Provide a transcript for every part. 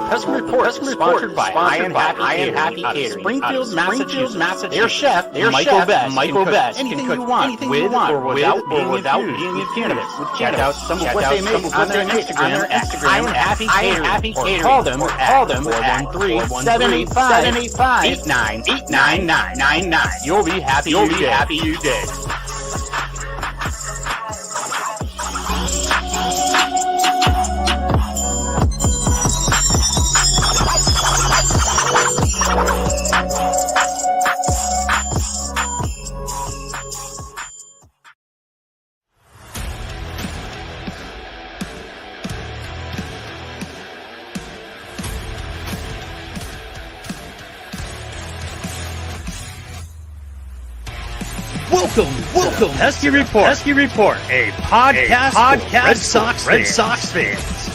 Sponsored by I Am Happy Catering, Springfield, Massachusetts. Their chef, Michael Best, can cook anything you want or without being infused. Check out some of what they make on their Instagram at I Am Happy Catering. Or call them at 413-785-8999. You'll be happy you did. Welcome, Pesky Report, a podcast for Red Sox fans.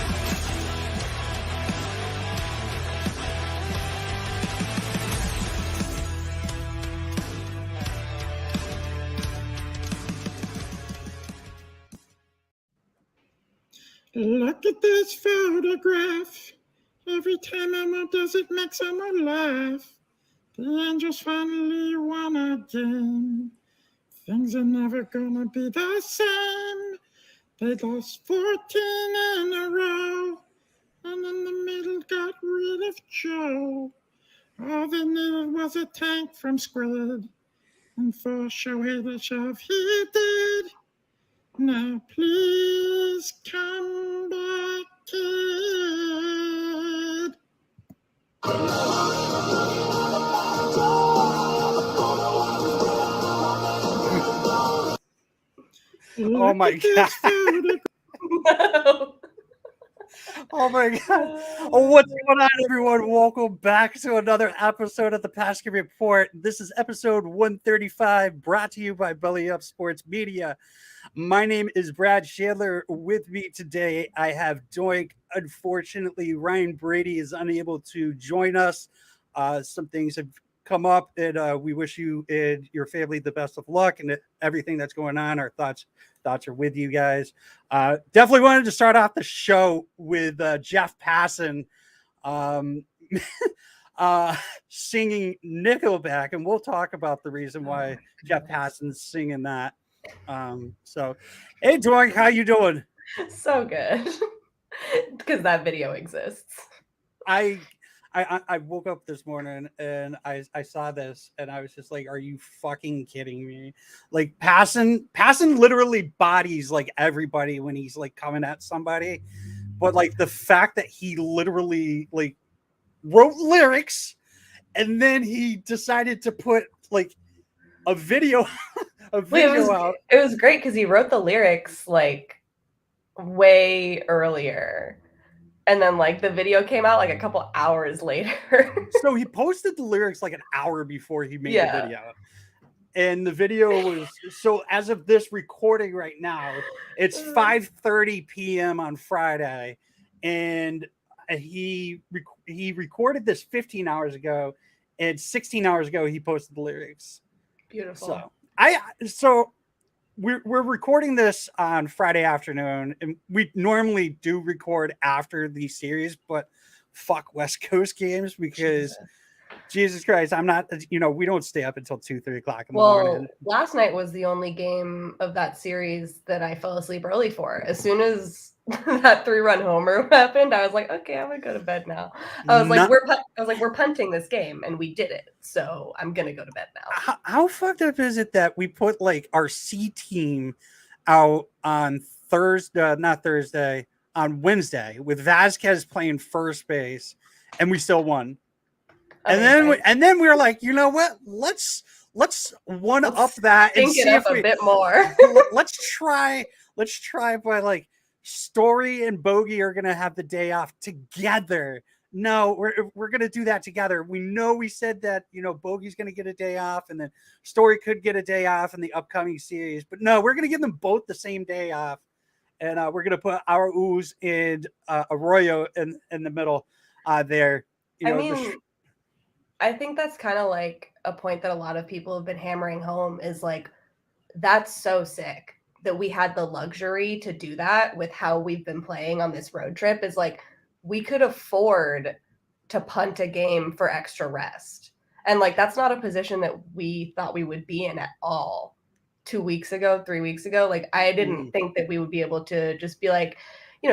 Look at this photograph. Every time Emma does it makes someone laugh. The Angels finally won again. Things are never gonna be the same. They lost 14 in a row, and in the middle got rid of Joe. All they needed was a tank from Squid, and for Shohei the shove he did. Now please come back, kid. Oh my god. No. Oh my god. Oh, what's going on, everyone? Welcome back to another episode of the Pesky Report. This is episode 135, brought to you by Belly Up Sports Media. My name is Brad Chandler. With me today, I have Doink. Unfortunately, Ryan Brady is unable to join us. Some things have come up, and we wish you and your family the best of luck and everything that's going on. Our thoughts are with you guys. Definitely wanted to start off the show with Jeff Passan singing Nickleback, and we'll talk about the reason why Jeff Passan's singing that. So, hey, Doink, how you doing? So good. Because that video exists. I woke up this morning and I saw this and I was just like, are you fucking kidding me? Like Passan literally bodies like everybody when he's like coming at somebody. But like the fact that he literally like wrote lyrics and then he decided to put like a video out. It was great because he wrote the lyrics like way earlier. And then, like, the video came out, like, a couple hours later. So he posted the lyrics, like, an hour before he made the video. And the video was... So, as of this recording right now, it's 5:30 p.m. on Friday. And he recorded this 15 hours ago. And 16 hours ago, he posted the lyrics. Beautiful. So we're recording this on Friday afternoon, and we normally do record after the series, but fuck West Coast games because Jesus Christ, I'm not, we don't stay up until 2-3 o'clock in the morning. Last night was the only game of that series that I fell asleep early for. As soon as that 3-run homer happened, I was like, okay, I'm gonna go to bed now. We're punting this game, and we did it, so I'm gonna go to bed now. How fucked up is it that we put like our C team out on on Wednesday with Vasquez playing first base, and we still won. And then we were like, you know what? Let's one up that and see if a bit more. let's try by like. Story and Bogey are going to have the day off together. No, we're going to do that together. We know we said that, Bogey's going to get a day off and then Story could get a day off in the upcoming series. But no, we're going to give them both the same day off. And we're going to put our Ooze and Arroyo in the middle there. I think that's kind of like a point that a lot of people have been hammering home is like, that's so sick that we had the luxury to do that with how we've been playing on this road trip is like we could afford to punt a game for extra rest. And like, that's not a position that we thought we would be in at all 2 weeks ago, 3 weeks ago. Like, I didn't think that we would be able to just be like,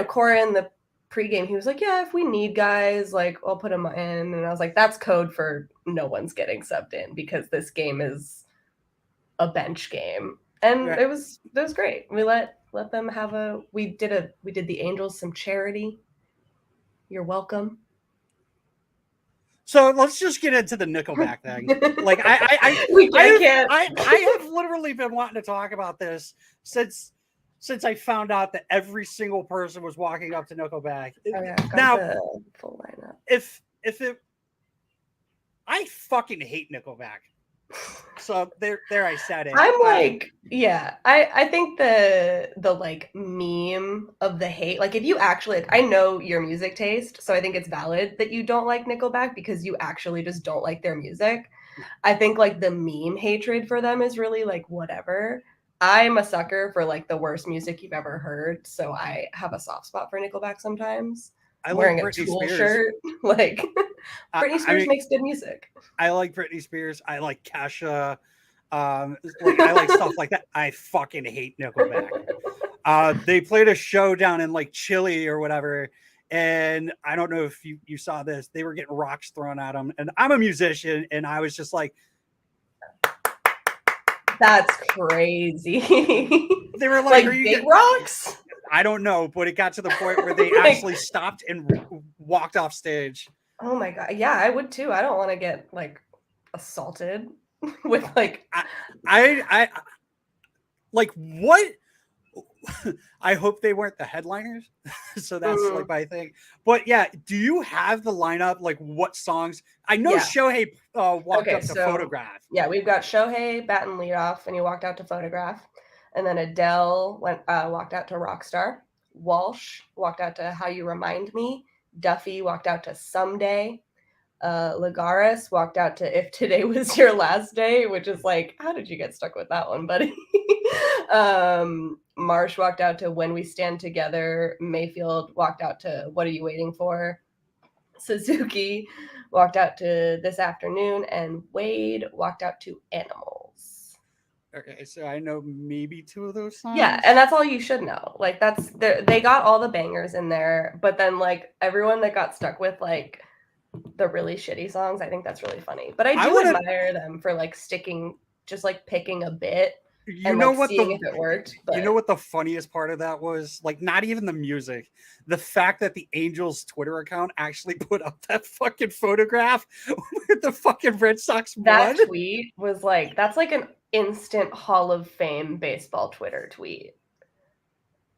Cora in the pregame, he was like, yeah, if we need guys, like, I'll put them in. And I was like, that's code for no one's getting subbed in, because this game is a bench game. And it was great. We let them have we did the Angels some charity. You're welcome. So let's just get into the Nickleback thing. Like I have literally been wanting to talk about this since I found out that every single person was walking up to Nickleback. Now, the full lineup. If I fucking hate Nickleback. So there I said it. I'm like, yeah, I think the like meme of the hate, like if you actually, I know your music taste, so I think it's valid that you don't like Nickelback because you actually just don't like their music. I think like the meme hatred for them is really like whatever. I'm a sucker for like the worst music you've ever heard, so I have a soft spot for Nickelback sometimes. I'm wearing a Tool shirt. Like Britney Spears makes good music. I like Britney Spears. I like Kesha. I like stuff like that. I fucking hate Nickelback. They played a show down in like Chile or whatever, and I don't know if you saw this. They were getting rocks thrown at them, and I'm a musician, and I was just like, "That's crazy." They were like, "Are you big rocks?" I don't know, but it got to the point where they actually stopped and walked off stage. Oh my God. Yeah, I would too. I don't want to get like assaulted with like I like what I hope they weren't the headliners. So that's like my thing. But yeah, do you have the lineup? Like what songs? I know Shohei walked up to Photograph. Yeah, we've got Shohei batting leadoff, and he walked out to Photograph. And then Adele walked out to Rockstar. Walsh walked out to How You Remind Me. Duffy walked out to Someday. Lagares walked out to If Today Was Your Last Day, which is like, how did you get stuck with that one, buddy? Marsh walked out to When We Stand Together. Mayfield walked out to What Are You Waiting For? Suzuki walked out to This Afternoon. And Wade walked out to Animals. Okay, so I know maybe 2 of those songs. Yeah, and that's all you should know. Like they got all the bangers in there, but then like everyone that got stuck with like the really shitty songs, I think that's really funny. But I do admire them for like sticking, just like picking a bit and like seeing if it worked. But... You know what the funniest part of that was? Like not even the music, the fact that the Angels Twitter account actually put up that fucking photograph with the fucking Red Sox blood. That tweet was like, that's like an instant Hall of Fame baseball Twitter tweet.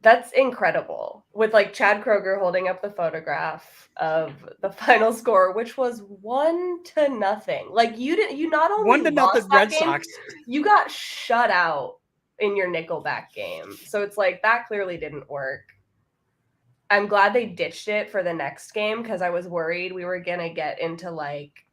That's incredible. With like Chad Kroger holding up the photograph of the final score, which was 1-0. Like you not only 1-0 Red Sox, you got shut out in your Nickelback game. So it's like that clearly didn't work. I'm glad they ditched it for the next game because I was worried we were gonna get into like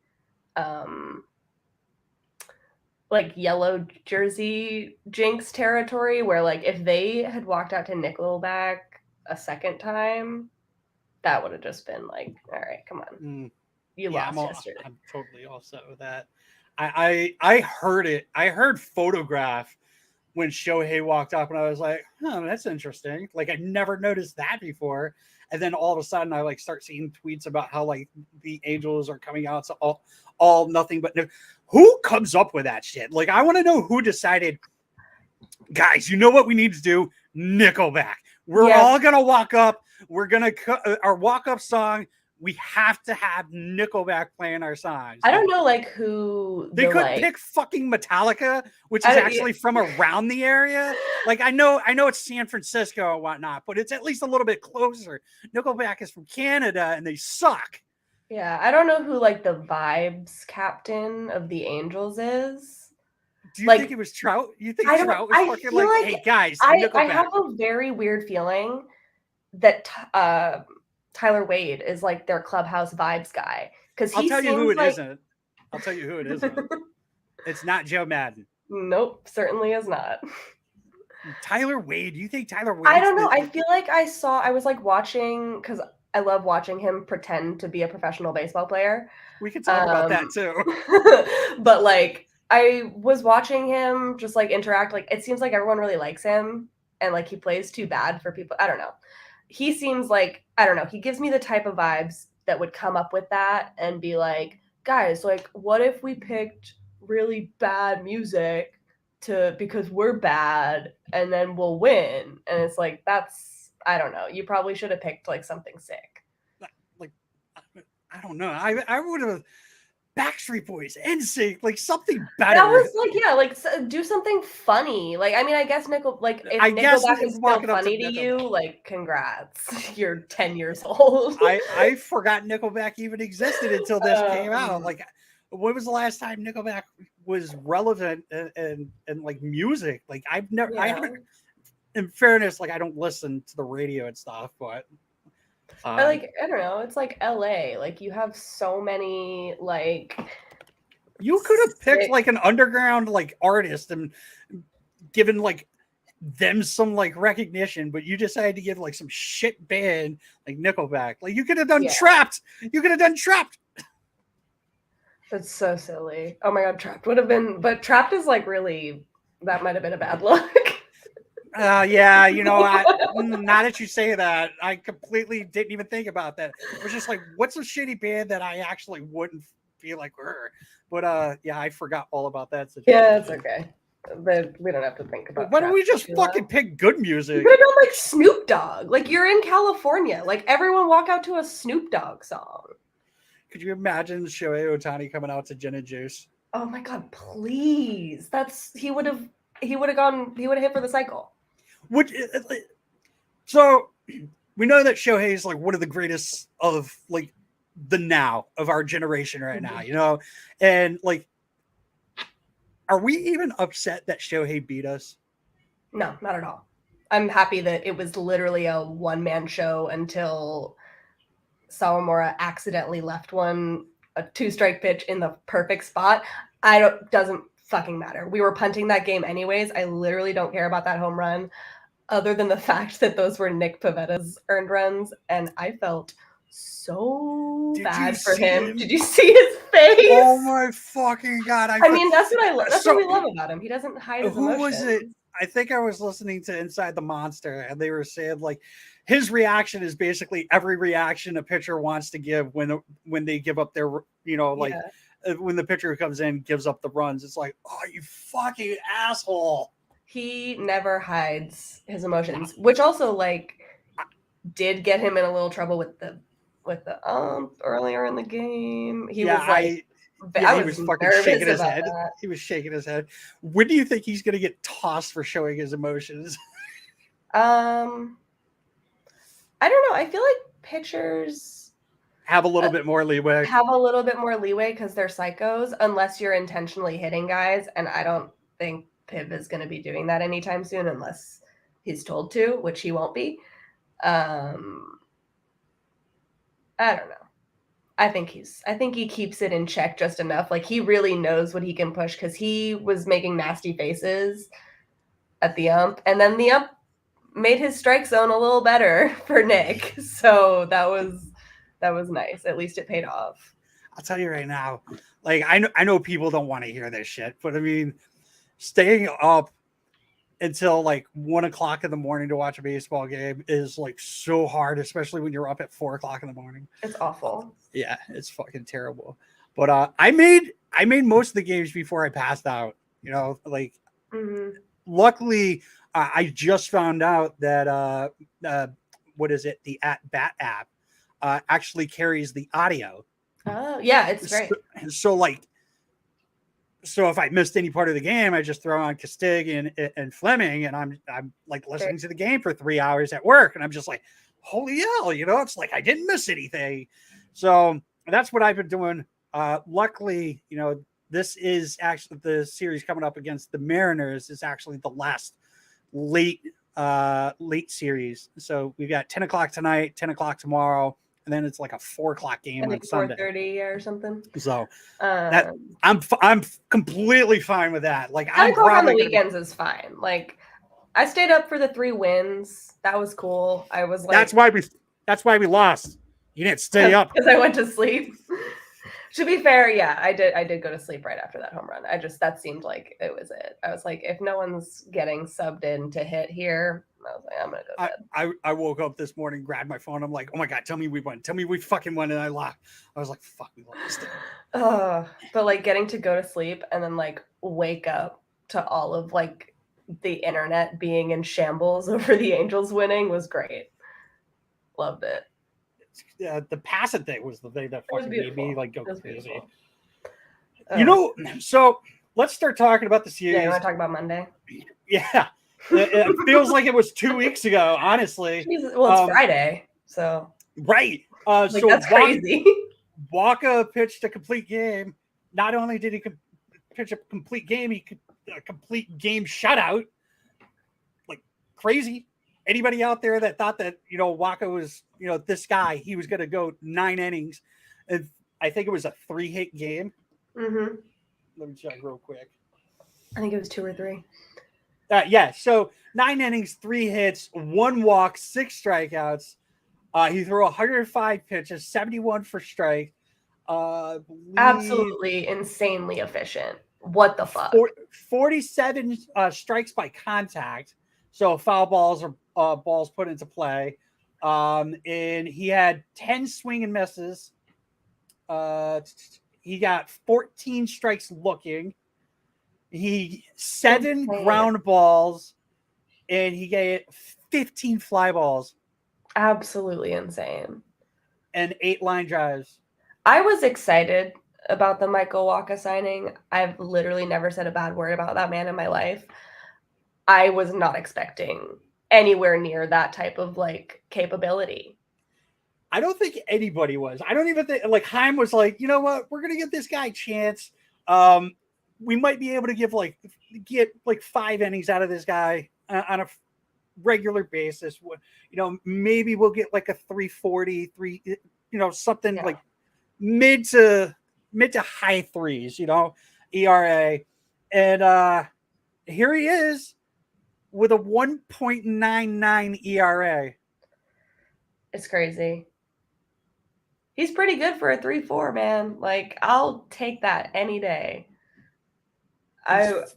yellow jersey jinx territory where like if they had walked out to Nickelback a second time, that would have just been like, all right, come on. You lost yesterday. I'm totally all set with that. I heard it. I heard Photograph when Shohei walked up and I was like, oh, that's interesting. Like I never noticed that before. And then all of a sudden I like start seeing tweets about how like the Angels are coming out to all nothing but no. Who comes up with that shit? Like, I want to know who decided, guys, you know what we need to do? Nickelback. We're all going to walk up. We're going to our walk-up song. We have to have Nickelback playing our songs. I don't know, like, who... They could pick fucking Metallica, which is actually from around the area. Like, I know it's San Francisco and whatnot, but it's at least a little bit closer. Nickelback is from Canada, and they suck. Yeah, I don't know who like the vibes captain of the Angels is. Do you think it was Trout? You think Trout was fucking like, hey guys, I have a very weird feeling that Tyler Wade is like their clubhouse vibes guy. Because I'll tell you who it isn't. I'll tell you who it isn't. It's not Joe Madden. Nope, certainly is not. Tyler Wade. Do you think Tyler Wade? I don't know. I feel like I was like watching because I love watching him pretend to be a professional baseball player. We can talk about that too. But like, I was watching him just like interact. Like, it seems like everyone really likes him, and like he plays too bad for people. I don't know. He seems like, I don't know. He gives me the type of vibes that would come up with that and be like, guys, like, what if we picked really bad music because we're bad and then we'll win? And it's like, that's, I don't know. You probably should have picked like something sick. Like, I don't know. I would have Backstreet Boys, NSYNC, like something better. That was like, yeah, like do something funny. Like, I mean, I guess if Nickelback is still funny to you, like, congrats. You're 10 years old. I forgot Nickelback even existed until this came out. Like, when was the last time Nickelback was relevant and like music? Like, I haven't, in fairness, like I don't listen to the radio and stuff, but like, I don't know, it's like LA. Like, you have so many, like, you could have picked like an underground like artist and given like them some like recognition, but you decided to give like some shit band like Nickelback. Like, you could have done Trapped. You could have done Trapped. That's so silly. Oh my god, Trapped would have been, but Trapped is like really, that might have been a bad look. Yeah, you know, now that you say that, I completely didn't even think about that. It was just like, what's a shitty band that I actually wouldn't feel like her? But yeah, I forgot all about that situation. Yeah, it's okay. But we don't have to think about. Why don't we just fucking pick good music? You could have done like Snoop Dogg. Like, you're in California. Like, everyone walk out to a Snoop Dogg song. Could you imagine Shohei Ohtani coming out to Gin and Juice? Oh my god, please! He would have hit for the cycle. So we know that Shohei is like one of the greatest of like the now of our generation right now, you know, and like, are we even upset that Shohei beat us? No, not at all. I'm happy that it was literally a one-man show until Sawamura accidentally left a 2-strike pitch in the perfect spot. Doesn't fucking matter. We were punting that game anyways. I literally don't care about that home run, other than the fact that those were Nick Pavetta's earned runs, and I felt so bad for him. Did you see his face? Oh my fucking god! I mean, that's what we love about him. He doesn't hide his emotions. Who was it? I think I was listening to Inside the Monster, and they were saying like his reaction is basically every reaction a pitcher wants to give when they give up their, you know, like when the pitcher comes in gives up the runs. It's like, oh, you fucking asshole. He never hides his emotions, which also like did get him in a little trouble with the earlier in the game. He was like, he was fucking shaking his head. He was shaking his head. When do you think he's going to get tossed for showing his emotions? I don't know. I feel like pitchers have a little bit more leeway. Because they're psychos, unless you're intentionally hitting guys, and I don't think Piv is going to be doing that anytime soon unless he's told to, which he won't be. I don't know. I think he keeps it in check just enough. Like, he really knows what he can push, because he was making nasty faces at the ump, and then the ump made his strike zone a little better for Nick. So that was nice. At least it paid off. I'll tell you right now, like, I know people don't want to hear this shit, but I mean, staying up until like 1 o'clock in the morning to watch a baseball game is like so hard, especially when you're up at 4 o'clock in the morning. It's awful. Yeah, it's fucking terrible. But I made most of the games before I passed out. You know, like, luckily I just found out that what is it? The At Bat app actually carries the audio. Oh yeah, it's great. So if I missed any part of the game, I just throw on Castig and Fleming, and I'm like listening to the game for 3 hours at work, and I'm just like, holy hell, you know, it's like I didn't miss anything. So that's what I've been doing. Luckily, you know, this is actually the series coming up against the Mariners is actually the last late series. So we've got 10 o'clock tonight, 10 o'clock tomorrow. And then it's like a 4 o'clock game on Sunday. 4:30 or something. So that I'm completely fine with that. Like, 10 o'clock on the weekends is fine. Like, I stayed up for the 3 wins. That was cool. I was like, that's why we lost. You didn't stay up because I went to sleep. To be fair, yeah, I did go to sleep right after that home run. That seemed like it was it. I was like, if no one's getting subbed in to hit here, I was like, I'm gonna go to bed. I woke up this morning, grabbed my phone. I'm like, oh my God, tell me we won. Tell me we fucking won. And I laughed. I was like, fuck, we lost. But like getting to go to sleep and then like wake up to all of like the internet being in shambles over the Angels winning was great. Loved it. The passing thing was the thing that fucking made me like go crazy. So let's start talking about the series. Yeah, you want to talk about Monday? Yeah. It feels like it was 2 weeks ago, honestly. Well, it's Friday, so right. So that's crazy. Waka pitched a complete game. Not only did he pitch a complete game, he a complete game shutout. Like crazy. Anybody out there that thought that Waka was this guy, he was going to go 9 innings. I think it was a 3-hit game. Mm-hmm. Let me check real quick. I think it was 2 or 3. Yeah, so 9 innings, 3 hits, 1 walk, 6 strikeouts. He threw 105 pitches, 71 for strike. Absolutely insanely efficient. What the fuck? 47 strikes by contact. So foul balls or balls put into play. And he had 10 swing and misses. He got 14 strikes looking. He 7 ground balls, and he gave 15 fly balls. Absolutely insane. And 8 line drives. I was excited about the Michael Wacha signing. I've literally never said a bad word about that man in my life. I was not expecting anywhere near that type of like capability. I don't think anybody was. I don't even think like Heim was like, you know what, we're gonna give this guy a chance. We might be able to get 5 innings out of this guy on a regular basis. Maybe we'll get like a 340, something like mid to high 3s, ERA. And here he is with a 1.99 ERA. It's crazy. He's pretty good for a 3.4, man. Like, I'll take that any day. It's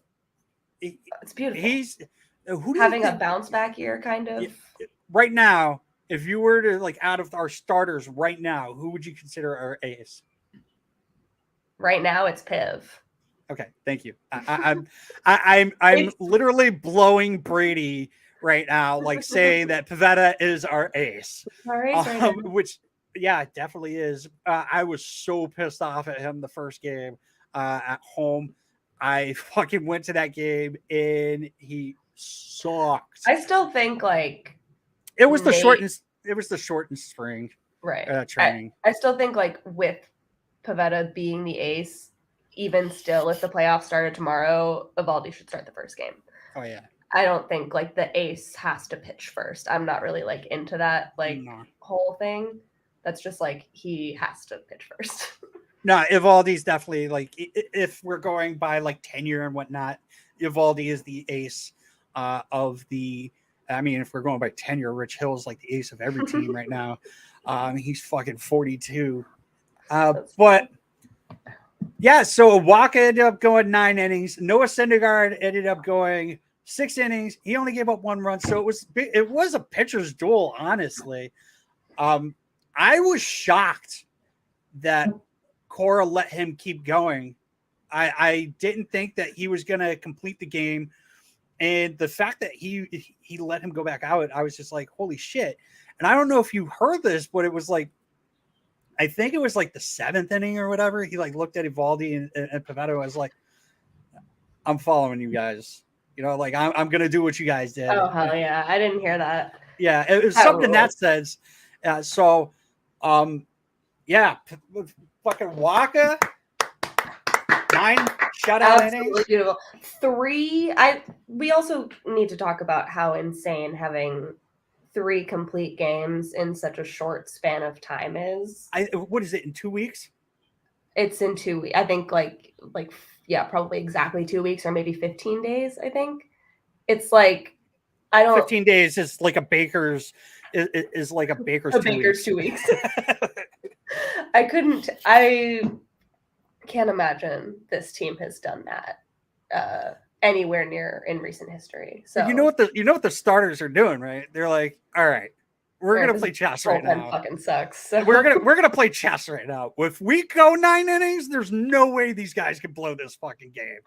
beautiful. He's having a bounce back year, kind of. Right now, if you were to out of our starters right now, who would you consider our ace? Right now, it's Piv. Okay, thank you. I'm literally blowing Brady right now, saying that Pivetta is our ace. Which, yeah, it definitely is. I was so pissed off at him the first game at home. I fucking went to that game and he sucked. I still think it was the shortened spring, right? Training. I still think with Pivetta being the ace, even still, if the playoffs started tomorrow, Eovaldi should start the first game. Oh yeah. I don't think the ace has to pitch first. I'm not really into that whole thing. That's just he has to pitch first. No, Eovaldi's definitely if we're going by tenure and whatnot, Eovaldi is the ace of the. I mean, if we're going by tenure, Rich Hill's the ace of every team right now. He's fucking 42. But yeah, so Wacha ended up going 9 innings. Noah Syndergaard ended up going 6 innings. He only gave up 1 run, so it was a pitcher's duel, honestly. I was shocked that Cora let him keep going. I didn't think that he was going to complete the game. And the fact that he let him go back out, I was just like, holy shit. And I don't know if you heard this, but it was I think it was the 7th inning or whatever. He looked at Eovaldi and Pivetta was like, I'm following you guys. I'm going to do what you guys did. Oh, hell yeah. I didn't hear that. Yeah, it was something in that sense. Yeah, fucking Wacha, 9 shutout innings. Beautiful. 3. We also need to talk about how insane having 3 complete games in such a short span of time is. What is it, in 2 weeks? It's in 2 weeks. I think probably exactly 2 weeks or maybe 15 days. I think it's I don't. 15 days is like a baker's is like a Baker's A 2 Baker's weeks. 2 weeks. I can't imagine this team has done that anywhere near in recent history. So you know what the starters are doing, right? They're like, all right, we're gonna play chess right now. Fucking sucks. So. We're gonna play chess right now. If we go 9 innings, there's no way these guys can blow this fucking game.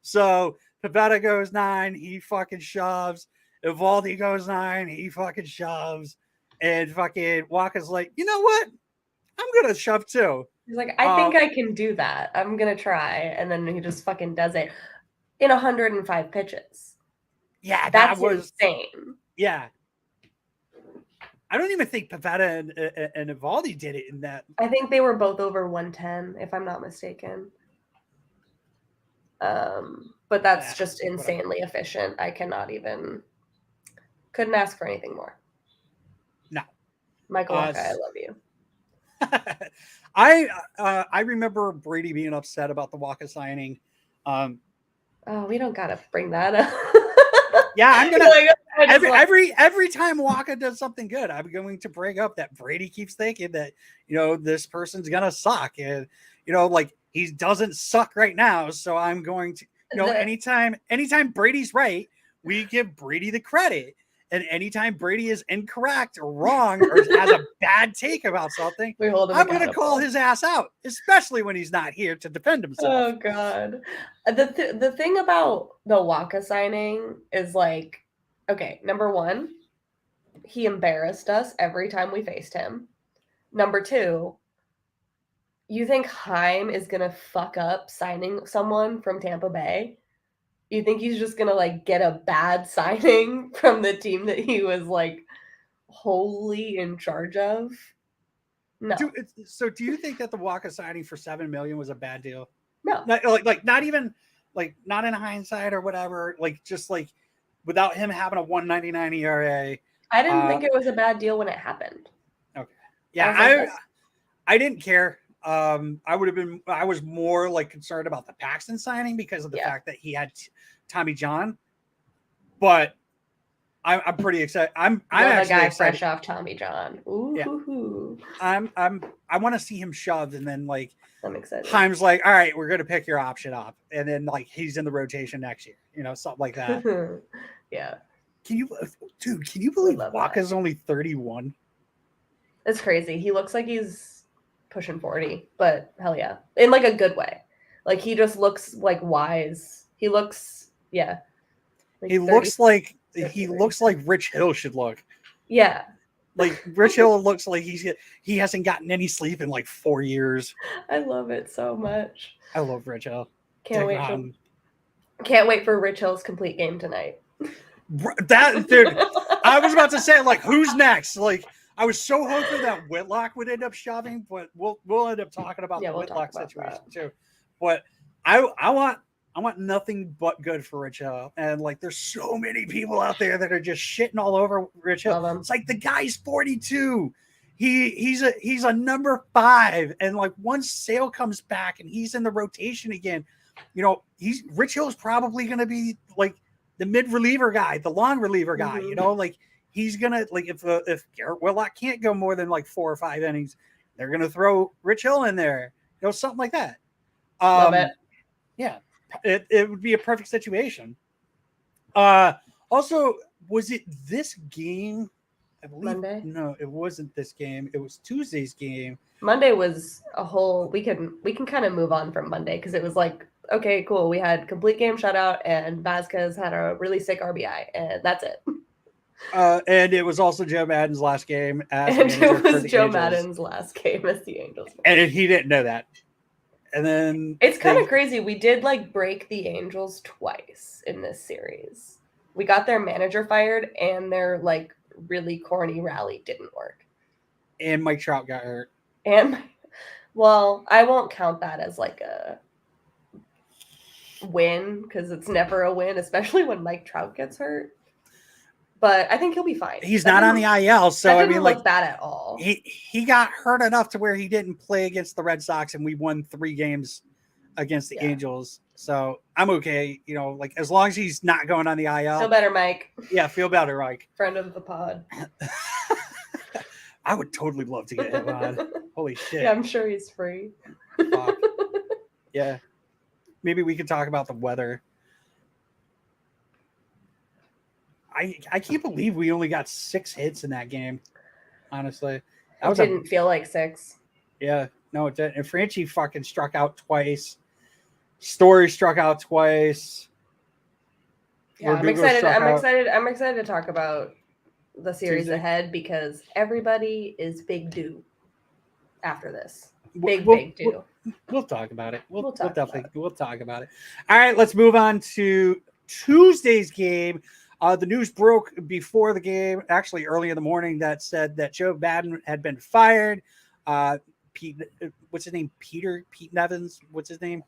So Pivetta goes 9, he fucking shoves. Evaldi goes 9, he fucking shoves. And fucking Waka's like, you know what? I'm gonna shove too. He's like, I think I can do that. I'm gonna try, and then he just fucking does it in 105 pitches. Yeah, that's was insane. Yeah, I don't even think Pivetta and Evaldi did it in that. I think they were both over 110, if I'm not mistaken. But that's just insanely efficient. I couldn't ask for anything more. No, Michael Waka, I love you. I remember Brady being upset about the Waka signing. We don't gotta bring that up. Yeah, I'm gonna every time Waka does something good, I'm going to bring up that Brady keeps thinking that this person's gonna suck, and like he doesn't suck right now. So I'm going to anytime Brady's right, we give Brady the credit. And anytime Brady is incorrect or wrong or has a bad take about something, I'm going to call his ass out, especially when he's not here to defend himself. Oh, God. The thing about the Waka signing is like, okay, number one, he embarrassed us every time we faced him. Number two, you think Heim is going to fuck up signing someone from Tampa Bay? You think he's just gonna like get a bad signing from the team that he was like wholly in charge of? No. So do you think that the Waka signing for $7 million was a bad deal? No. Not even like not in hindsight or whatever. Like just like without him having a 1.99 ERA. I didn't think it was a bad deal when it happened. Okay. Yeah, I didn't care. I was more like concerned about the Paxton signing because of the fact that he had Tommy John, but I'm pretty excited. I'm actually a guy excited. Fresh off Tommy John. Ooh. Yeah. I want to see him shoved, and then like I'm excited. Heim's like, all right, we're gonna pick your option up, and then like he's in the rotation next year, something like that. Yeah. Can you believe Waka's only 31? It's crazy. He looks like he's pushing 40, but hell yeah, in like a good way. Like he just looks like wise. He looks he looks like Rich Hill should look. Yeah, like Rich Hill looks like he hasn't gotten any sleep in like 4 years. I love it so much. I love Rich Hill. Can't wait for Rich Hill's complete game tonight. That dude, I was about to say like who's next? Like I was so hoping that Whitlock would end up shoving, but we'll end up talking about the Whitlock situation too. But I want nothing but good for Rich Hill. And like there's so many people out there that are just shitting all over Rich Hill. It's like the guy's 42. He's a number 5. And like once Sale comes back and he's in the rotation again, Rich Hill's probably gonna be like the mid reliever guy, the long reliever guy, like he's gonna like if Garrett Whitlock can't go more than like 4 or 5 innings, they're gonna throw Rich Hill in there, something like that. Love it. Yeah, it would be a perfect situation. Also, was it this game? I believe Monday? No, it wasn't this game. It was Tuesday's game. Monday was a whole. We can kind of move on from Monday because it was like, okay, cool. We had complete game shutout and Vasquez had a really sick RBI, and that's it. And it was also Joe Madden's last game as and it was Joe Angels. Madden's last game as the Angels. And he didn't know that. And then it's kind of crazy. We did like break the Angels twice in this series. We got their manager fired, and their like really corny rally didn't work. And Mike Trout got hurt. And well, I won't count that as like a win because it's never a win, especially when Mike Trout gets hurt. But I think he'll be fine. He's not on the IL, so I mean, like bad at all. He got hurt enough to where he didn't play against the Red Sox, and we won 3 games against the Angels. So I'm okay, like as long as he's not going on the IL. Feel better, Mike. Yeah, feel better, Mike. Friend of the pod. I would totally love to get him on. Holy shit. Yeah, I'm sure he's free. Fuck. Yeah. Maybe we could talk about the weather. I can't believe we only got 6 hits in that game. Honestly. It didn't feel like 6. Yeah. No, it didn't. And Franchi fucking struck out twice. Story struck out twice. Yeah, I'm excited. I'm excited to talk about the series ahead because everybody is big due after this. Big due. We'll talk about it. We'll talk about it. All right, let's move on to Tuesday's game. The news broke before the game, actually early in the morning, that said that Joe Madden had been fired. What's his name? Pete Nevins. What's his name?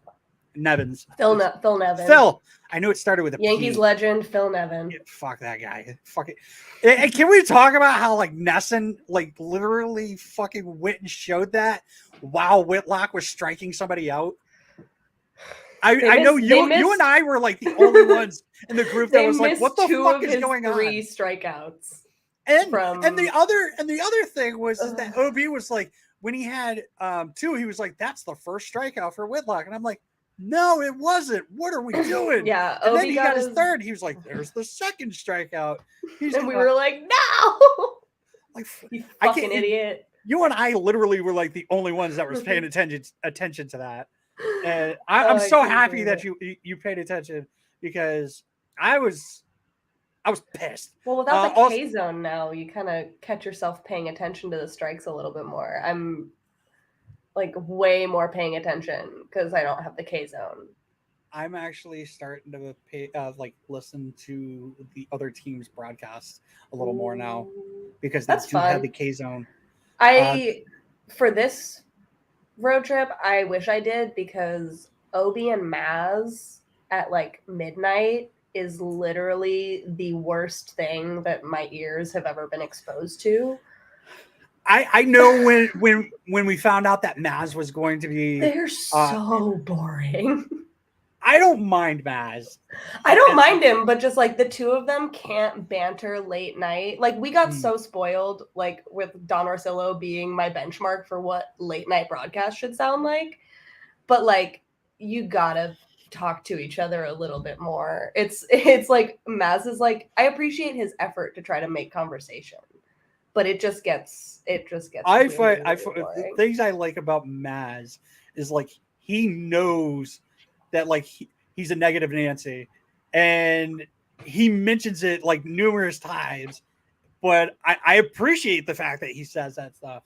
Nevins. Phil Nevin. Phil. I knew it started with a Yankees P. legend Phil Nevin. Yeah, fuck that guy. Fuck it. And can we talk about how like Nesson like literally fucking went and showed that while Whitlock was striking somebody out? I know you and I were like the only ones in the group that was like, what the fuck is going on? 3 strikeouts. And the other thing was that OB was like, when he had 2, he was like, that's the first strikeout for Whitlock. And I'm like, no, it wasn't. What are we doing? Yeah. And then he got his 3rd. He was like, there's the 2nd strikeout. And we were like, no. Like, you fucking idiot. You and I literally were like the only ones that were paying attention to that. And I'm so happy that you paid attention because I was pissed. Well, without the K zone now, you kind of catch yourself paying attention to the strikes a little bit more. I'm like way more paying attention because I don't have the K zone. I'm actually starting to pay listen to the other team's broadcasts a little more now because they do have the K zone. For this road trip, I wish I did because Obi and Maz at like midnight is literally the worst thing that my ears have ever been exposed to. I know when we found out that Maz was going to be, they're so boring. I don't mind Maz. I don't mind him, but just like the two of them can't banter late night. Like we got so spoiled, like with Don Orsillo being my benchmark for what late night broadcast should sound like. But like you gotta talk to each other a little bit more. It's like Maz is like, I appreciate his effort to try to make conversation, but it just gets. I find the things I like about Maz is like he knows that like he's a negative Nancy, and he mentions it like numerous times. But I appreciate the fact that he says that stuff.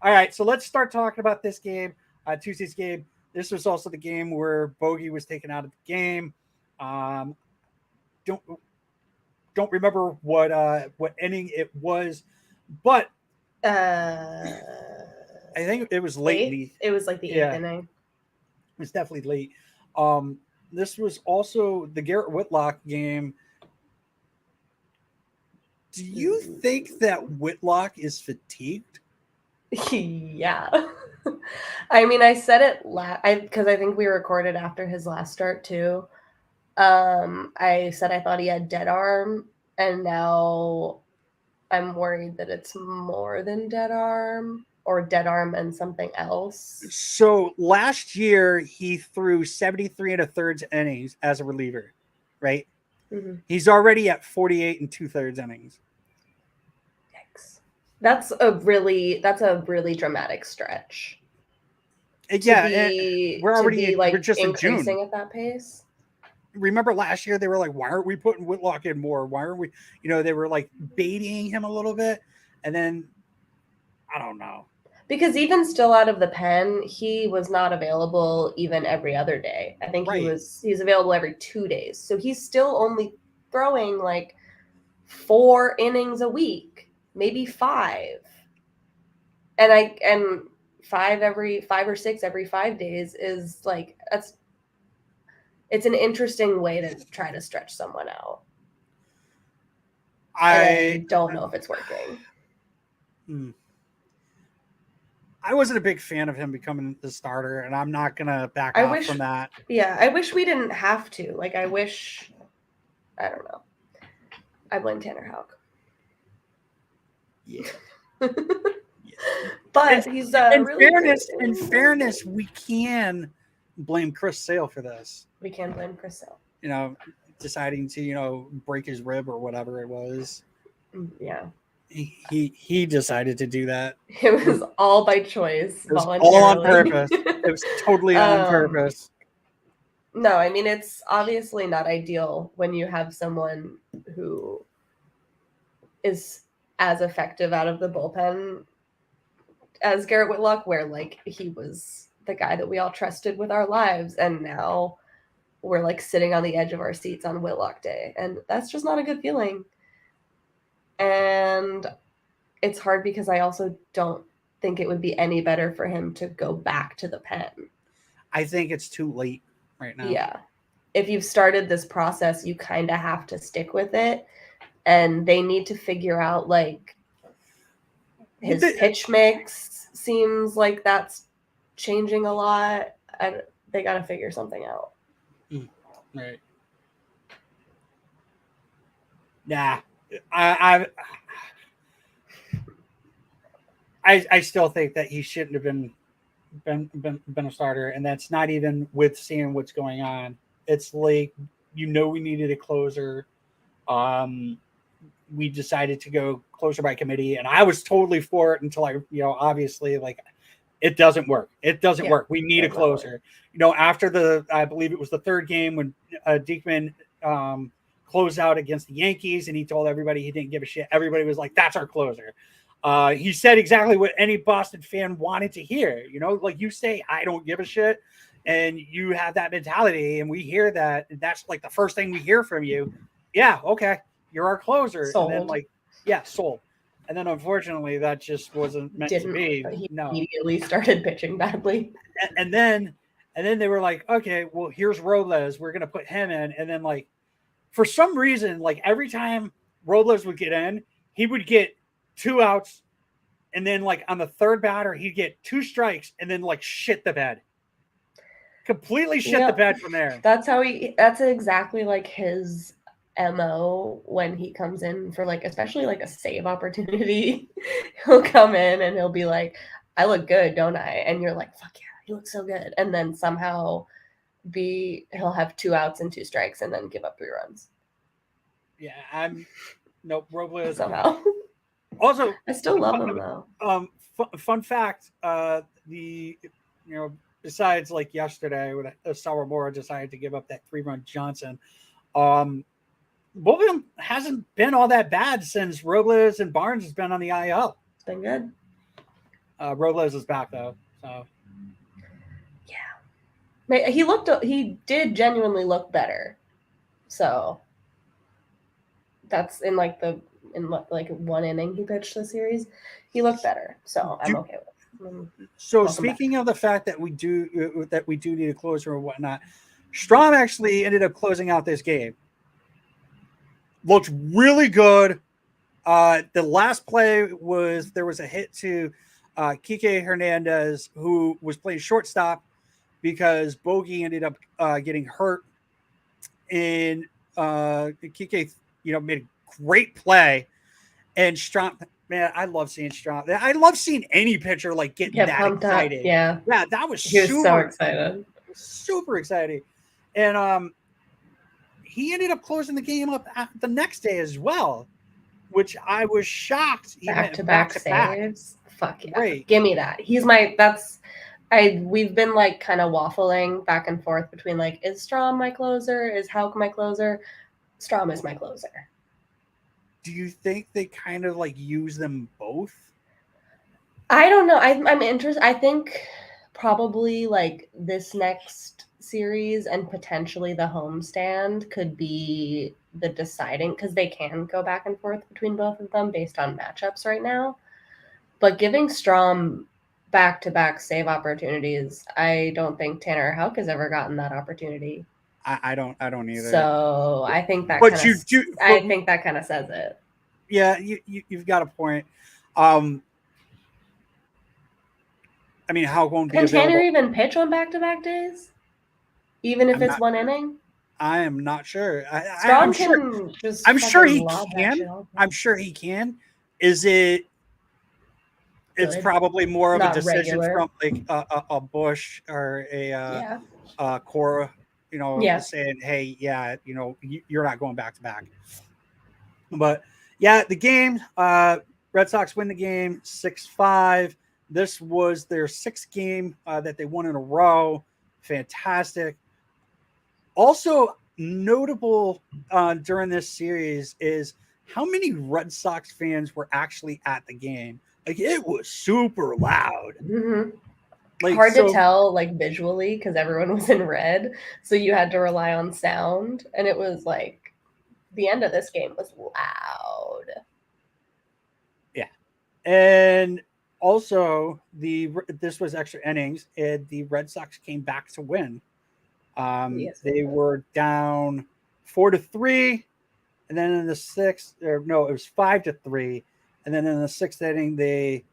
All right, so let's start talking about this game, Tuesday's game. This was also the game where Bogey was taken out of the game. Don't remember what inning it was, but I think it was late. It was like the 8th inning. It was definitely late. This was also the Garrett Whitlock game. Do you think that Whitlock is fatigued? Yeah. I mean, I said it because I think we recorded after his last start too. I said I thought he had dead arm, and now I'm worried that it's more than dead arm or dead arm and something else. So last year he threw 73 1/3 innings as a reliever, right? Mm-hmm. He's already at 48 2/3 innings. Yikes. That's a really dramatic stretch. Yeah, we're just increasing in June at that pace. Remember last year they were like, why aren't we putting Whitlock in more? Why aren't we, they were like baiting him a little bit. And then I don't know. Because even still out of the pen, he was not available even every other day. I think he's available every 2 days. So he's still only throwing like 4 innings a week, maybe 5. And 5 or 6 every 5 days is like it's an interesting way to try to stretch someone out. I don't know if it's working. I wasn't a big fan of him becoming the starter, and I'm not gonna back off from that. Yeah, I wish we didn't have to. Like, I don't know. I blame Tanner Houck. Yeah. But he's in fairness, we can blame Chris Sale for this. We can blame Chris Sale. You know, deciding to break his rib or whatever it was. Yeah. He decided to do that. It was all by choice. It was all on purpose. It was totally on purpose. No, I mean, it's obviously not ideal when you have someone who is as effective out of the bullpen as Garrett Whitlock, where like he was the guy that we all trusted with our lives, and now we're like sitting on the edge of our seats on Whitlock Day, and that's just not a good feeling. And it's hard because I also don't think it would be any better for him to go back to the pen. I think it's too late right now. Yeah. If you've started this process, you kind of have to stick with it. And they need to figure out, like, his pitch mix seems like that's changing a lot. They got to figure something out. Right. Nah. I still think that he shouldn't have been a starter, and that's not even with seeing what's going on. It's like, we needed a closer. We decided to go closer by committee, and I was totally for it until obviously, like, it doesn't work. It doesn't work. We need a closer. After I believe it was the third game when Diekman closed out against the Yankees, and he told everybody he didn't give a shit. Everybody was like, "That's our closer." He said exactly what any Boston fan wanted to hear. Like you say, "I don't give a shit," and you have that mentality, and we hear that, and that's like the first thing we hear from you. Yeah, okay, you're our closer. Sold. And then sold. And then unfortunately, that just wasn't meant to be. He immediately started pitching badly. And then they were like, okay, well, here's Robles. We're gonna put him in. And then, like, for some reason, like, every time Robles would get in, he would get 2 outs, and then, like, on the third batter, he'd get 2 strikes, and then, like, shit the bed. Completely shit the bed from there. That's exactly like his MO when he comes in for, like, especially like a save opportunity. He'll come in and he'll be like, "I look good, don't I?" And you're like, "Fuck yeah, he looks so good." And then somehow he'll have 2 outs and 2 strikes and then give up 3 runs. Yeah, Robles somehow. Also, I still love him though. Fun fact: besides, like, yesterday when Sawamura decided to give up that 3-run Johnson, bullpen hasn't been all that bad since Robles and Barnes has been on the IL. It's been good. Robles is back though, so yeah, he did genuinely look better. So that's in one inning he pitched the series, he looked better. So I'm okay with it. So speaking of the fact that we do need a closer or whatnot, Strahm actually ended up closing out this game. Looked really good. The last play there was a hit to Kike Hernandez, who was playing shortstop because Bogey ended up getting hurt. And Kike, made a great play. And Strahm, man, I love seeing Strahm. I love seeing any pitcher like get that excited. Up. Yeah, that was he was so excited, super excited, and he ended up closing the game up the next day as well, which I was shocked. Back-to-back saves. Fuck yeah! Great. Give me that. We've been like kind of waffling back and forth between like, is Strahm my closer? Is Houck my closer? Strahm is my closer. Do you think they kind of like use them both? I don't know. I'm interested. I think probably like this next series and potentially the homestand could be the deciding, because they can go back and forth between both of them based on matchups right now. But giving Strahm back-to-back save opportunities, I don't think Tanner Houck has ever gotten that opportunity. I don't either. So I think that think that kind of says it. Yeah, you've got a point. I mean, how won't be Can available? Tanner even pitch on back-to-back days, even if it's one inning? I am not sure. I'm sure he can. I'm sure he can. Is it It's good. probably more of Not a decision regular. from like a Bush or a Cora, saying, "Hey, yeah, you're not going back to back." But yeah, the game, Red Sox win the game 6-5. This was their sixth game that they won in a row. Fantastic. Also notable during this series is how many Red Sox fans were actually at the game. Like, it was super loud. Mm-hmm. Like, hard to tell like visually because everyone was in red, so you had to rely on sound, and it was like the end of this game was loud. Yeah. And also this was extra innings, and the Red Sox came back to win. Yes, They were down 4-3, and then in the sixth, it was 5-3, and then in the sixth inning they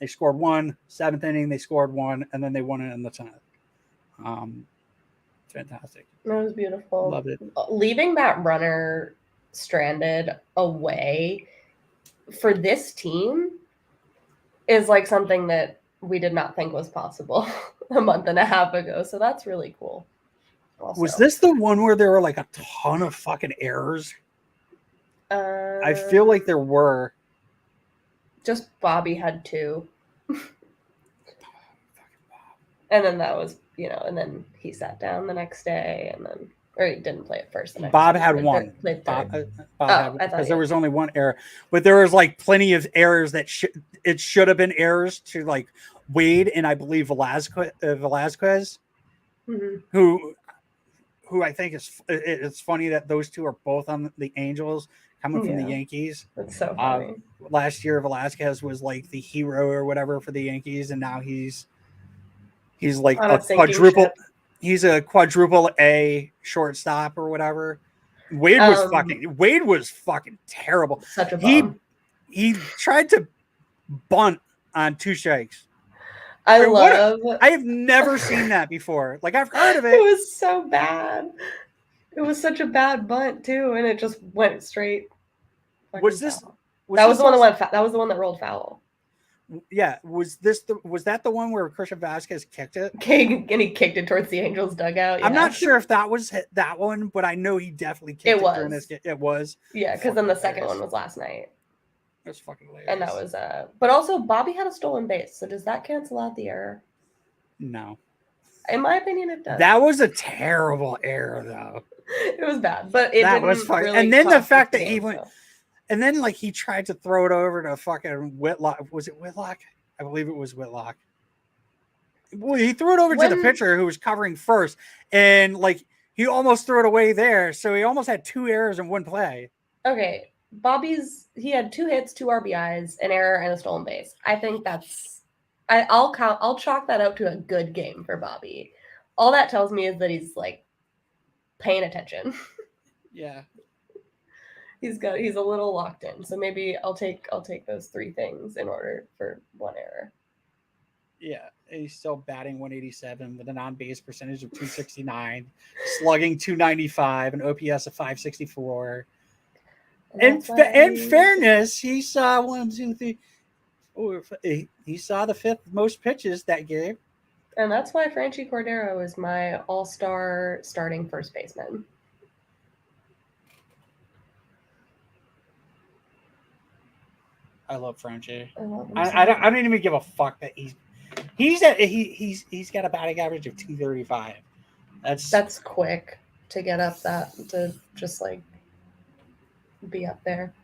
scored one. Seventh inning they scored one, and then they won it in the 10th. Fantastic. That was beautiful. Loved it. Leaving that runner stranded away for this team is like something that we did not think was possible a month and a half ago. So that's really cool. Also. Was this the one where there were like a ton of fucking errors? I feel like there were. Just Bobby had 2. And then that was, and then he sat down the next day, or he didn't play it first. Bob had one. Bob had, because there was only one error, but there was like plenty of errors that it should have been errors to like Wade and I believe Velasquez, mm-hmm. who I think it's funny that those two are both on the Angels coming from the Yankees. That's so funny. Last year Velasquez was like the hero or whatever for the Yankees, and now he's like a quadruple. Ship. He's a quadruple A shortstop or whatever. Wade was fucking terrible. Such a bum. He tried to bunt on 2 strikes. I have never seen that before. Like, I've heard of it. It was so bad. It was such a bad bunt too, and it just went straight. That was the one that went. That was the one that rolled foul. Yeah, was that the one where Christian Vasquez kicked it? And he kicked it towards the Angels dugout. Yeah. I'm not sure if that was that one, but I know he definitely kicked it during this game. It was. Yeah, because then the second one was last night. It was fucking hilarious. And that was but also Bobby had a stolen base, so does that cancel out the error? No. In my opinion, it does. That was a terrible error, though. It was bad, but it that was fucking. Really and then the fact that he went. So. And then, like, he tried to throw it over to fucking Whitlock. Was it Whitlock? I believe it was Whitlock. Well, he threw it over to the pitcher who was covering first, and, like, he almost threw it away there. So he almost had 2 errors in one play. Okay. He had 2 hits, 2 RBIs, an error, and a stolen base. I think I'll chalk that up to a good game for Bobby. All that tells me is that he's, like, paying attention. Yeah. He's a little locked in, so maybe I'll take those 3 things in order for 1 error. Yeah, he's still batting 187 with an on-base percentage of 269, slugging 295, an OPS of 564. In fairness, he saw 1, 2, 3. He saw the 5th most pitches that game, and that's why Franchi Cordero is my all-star starting first baseman. I love Franchi. I don't even give a fuck that he's got a batting average of 235. That's quick to get up that to just like be up there.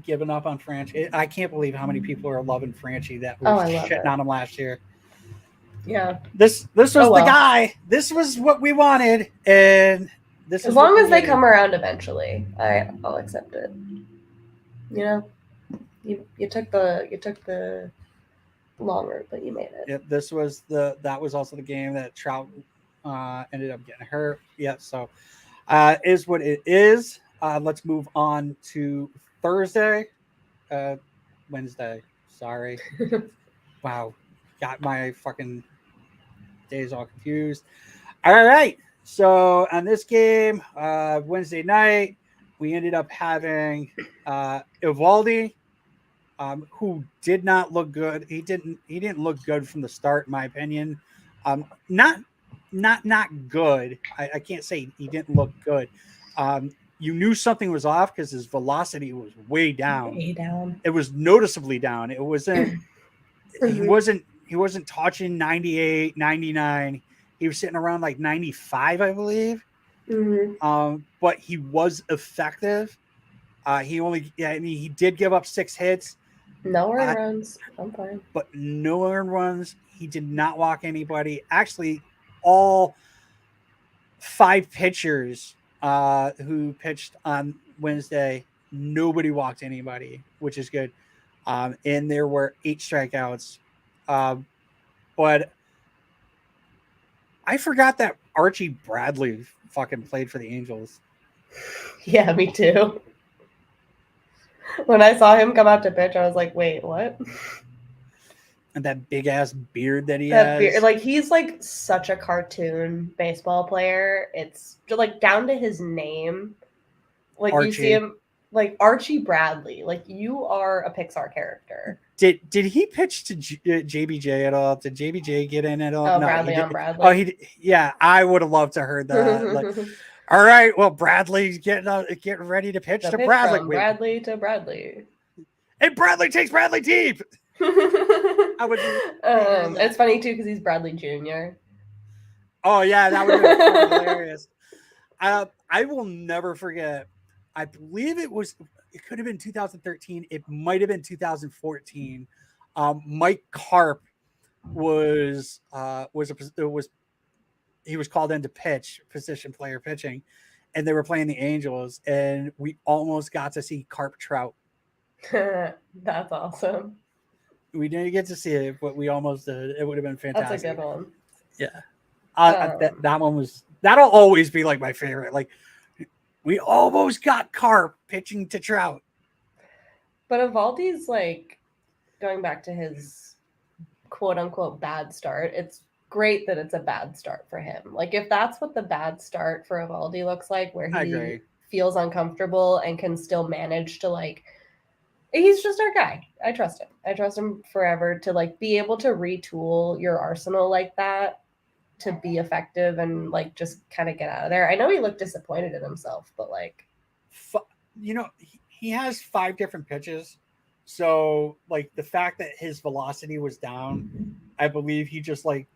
Giving up on Franchi. I can't believe how many people are loving Franchi that were shitting on him last year. Yeah. This was the guy. This was what we wanted, and this as long as they come around eventually, I'll accept it. You know. You took the long route, but you made it. Yeah, that was also the game that Trout ended up getting hurt. Yeah, so is what it is. Let's move on to Wednesday. Sorry. Wow, got my fucking days all confused. All right, so on this game, Wednesday night, we ended up having Eovaldi who did not look good. He didn't look good from the start, in my opinion. Not good. I can't say he didn't look good. You knew something was off because his velocity was way down. Way down. It was noticeably down. It wasn't. He wasn't touching 98, 99. He was sitting around like 95, I believe. But he was effective. He did give up 6 hits. No earned runs. I'm fine. But no earned runs. He did not walk anybody. Actually, all 5 pitchers who pitched on Wednesday, nobody walked anybody, which is good. And there were 8 strikeouts. But I forgot that Archie Bradley fucking played for the Angels. Yeah, me too. When I saw him come out to pitch, I was like, wait, what? And that big ass beard that he has. Beard, like, he's like such a cartoon baseball player. It's like down to his name. Like Archie. You see him like Archie Bradley. Like, you are a Pixar character. Did he pitch to JBJ at all? Did JBJ get in at all? Oh, no, Bradley on Bradley. Oh, yeah, I would have loved to heard that. Like, all right, well, Bradley's getting ready to pitch to Bradley. From Bradley to Bradley. And Bradley takes Bradley deep. It's funny too because he's Bradley Jr. Oh yeah, that would have been hilarious. I will never forget. I believe it could have been 2013. It might have been 2014. Mike Karp was called in to pitch, position player pitching, and they were playing the Angels, and we almost got to see Karp Trout. That's awesome. We didn't get to see it, but we almost did. It would have been fantastic. That's a good one. Yeah. That one was, that'll always be like my favorite. Like, we almost got Karp pitching to Trout. But Evaldi's, like, going back to his quote unquote bad start, it's great that it's a bad start for him. Like, if that's what the bad start for Evaldi looks like, where he feels uncomfortable and can still manage to, like, he's just our guy. I trust him. I trust him forever to, like, be able to retool your arsenal like that to be effective and, like, just kind of get out of there. I know he looked disappointed in himself, but, like, he has 5 different pitches. So, like, the fact that his velocity was down, I believe he's like,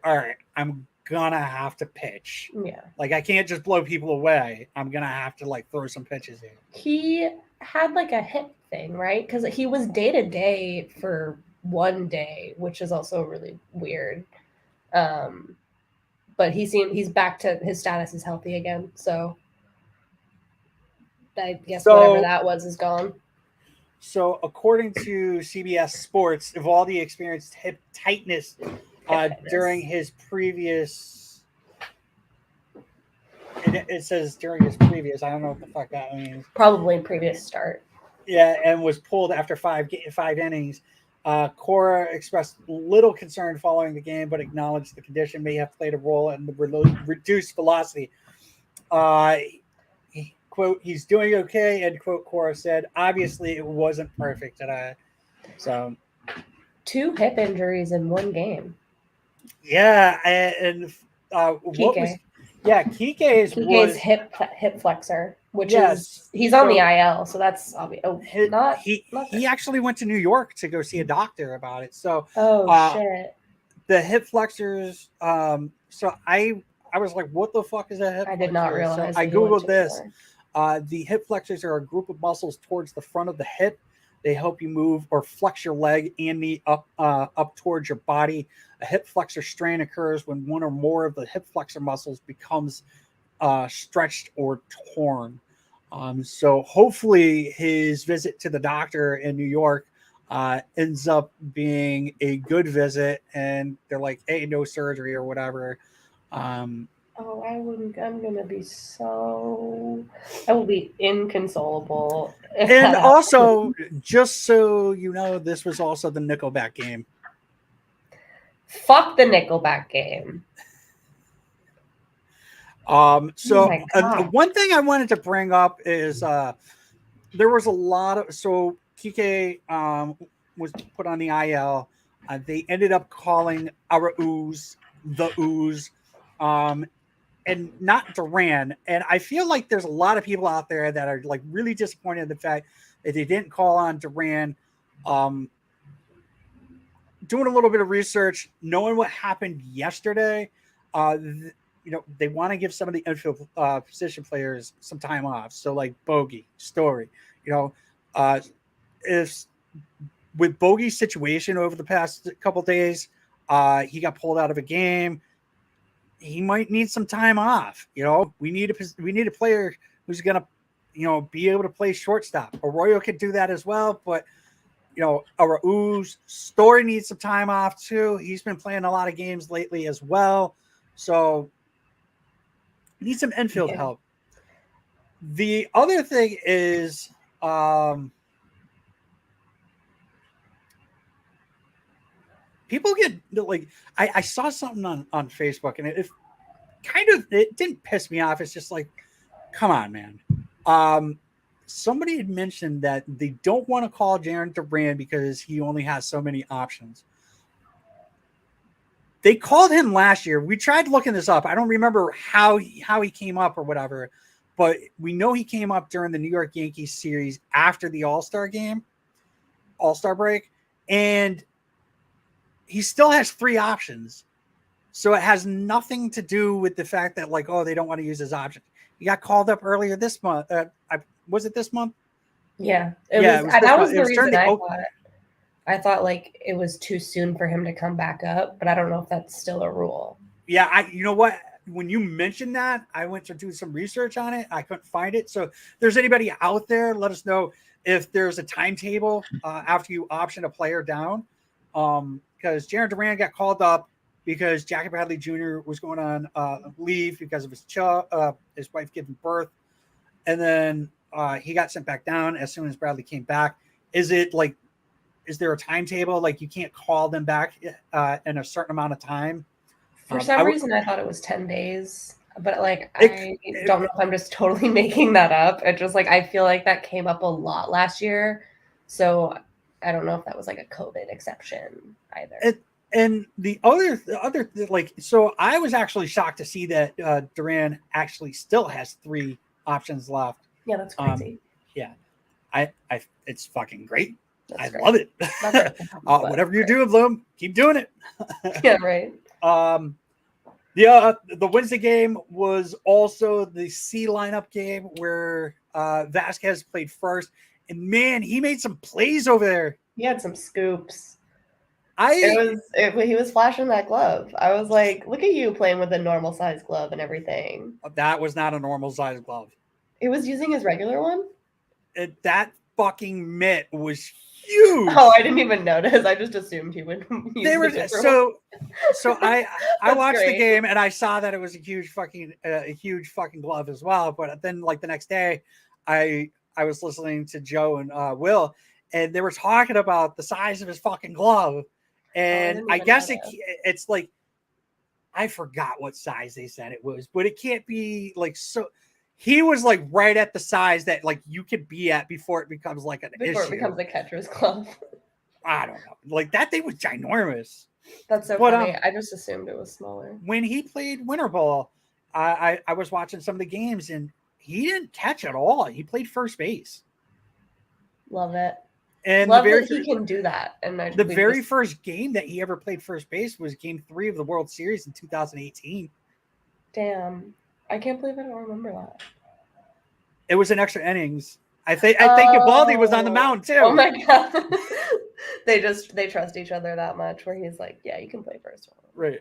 all right, I'm gonna have to pitch. Yeah. Like, I can't just blow people away. I'm gonna have to, like, throw some pitches in. He had, like, a hip thing, right? Because he was day-to-day for one day, which is also really weird. But he's back to his status is healthy again. So I guess whatever that was is gone. So according to CBS Sports, Evaldi experienced hip tightness during his previous. It says during his previous. I don't know what the fuck that means. Probably previous start. Yeah, and was pulled after five innings. Cora expressed little concern following the game, but acknowledged the condition may have played a role in the reduced velocity. Quote, he's doing okay, end quote, Cora said. Obviously, it wasn't perfect today. So, 2 hip injuries in one game. Yeah, and Kike's hip flexor, which is he's on the IL, so that's obvious. He actually went to New York to go see a doctor about it. So shit. The hip flexors. So I was like, what the fuck is a hip flexor? I did not realize. So I googled this. The hip flexors are a group of muscles towards the front of the hip. They help you move or flex your leg and knee up towards your body. A hip flexor strain occurs when one or more of the hip flexor muscles becomes stretched or torn. So hopefully his visit to the doctor in New York ends up being a good visit, and they're like, hey, no surgery or whatever. I will be inconsolable. And also, just so you know, this was also the Nickleback game. Fuck the Nickleback game. One thing I wanted to bring up is there was a lot of Kike was put on the IL. They ended up calling our ooze the ooze, and not Duran. And I feel like there's a lot of people out there that are like really disappointed in the fact that they didn't call on Duran. Doing a little bit of research, knowing what happened yesterday, they want to give some of the infield position players some time off. So like Bogey, Story, if with Bogey's situation over the past couple days, he got pulled out of a game. He might need some time off. We need a player who's gonna, be able to play shortstop. Arroyo could do that as well, but our ooze Story needs some time off too. He's been playing a lot of games lately as well, so need some infield help. The other thing is, people get like, I saw something on Facebook, and it didn't piss me off. It's just like, come on, man. Somebody had mentioned that they don't want to call Jarren Duran because he only has so many options. They called him last year. We tried looking this up. I don't remember how he came up or whatever, but we know he came up during the New York Yankees series after the All-Star break, and he still has 3 options. So it has nothing to do with the fact that they don't want to use his option. He got called up earlier this month. Was it this month? Yeah. That was the reason I thought it was too soon for him to come back up, but I don't know if that's still a rule. Yeah, you know what? When you mentioned that, I went to do some research on it. I couldn't find it. So if there's anybody out there, let us know if there's a timetable after you option a player down. Because Jarren Duran got called up because Jackie Bradley Jr. was going on leave because of his wife giving birth. And then he got sent back down as soon as Bradley came back. Is there a timetable? You can't call them back in a certain amount of time? For some reason, I thought it was 10 days. But I don't know if I'm just totally making that up. It just I feel like that came up a lot last year. So I don't know if that was a COVID exception either. And the other so I was actually shocked to see that Duran actually still has 3 options left. Yeah, that's crazy. Yeah, it's fucking great. I love it. Whatever you do, Bloom, keep doing it. Yeah, right. The Wednesday game was also the C lineup game where Vasquez played first, and man, he made some plays over there. He had some scoops. He was flashing that glove. I was like, look at you playing with a normal size glove and everything. That was not a normal size glove. It was using his regular one? That fucking mitt was huge. Oh, I didn't even notice. I just assumed he would use so I watched the game and I saw that it was a huge fucking glove as well. But then the next day I was listening to Joe and Will, and they were talking about the size of his fucking glove. And I guess it's I forgot what size they said it was, but it can't be so. He was right at the size that you could be at before it becomes an issue. Before it becomes a catcher's glove. I don't know. That thing was ginormous. That's so funny. I just assumed it was smaller. When he played winter ball, I was watching some of the games and he didn't catch at all. He played first base. Love it. And Love that he can do that. And the very first game that he ever played first base was Game 3 of the World Series in 2018. Damn. I can't believe I don't remember that. It was an extra innings. I think Eovaldi was on the mound too. Oh my god. They trust each other that much where he's like, yeah, you can play first. Right.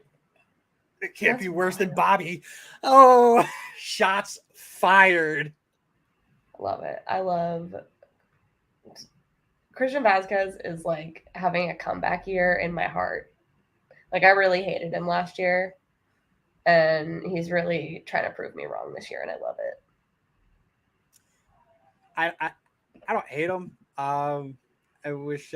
It can't be worse than Bobby. Oh, shots fired. Love it. I love Christian Vasquez is having a comeback year in my heart. I really hated him last year. And he's really trying to prove me wrong this year, and I love it. I don't hate him. I wish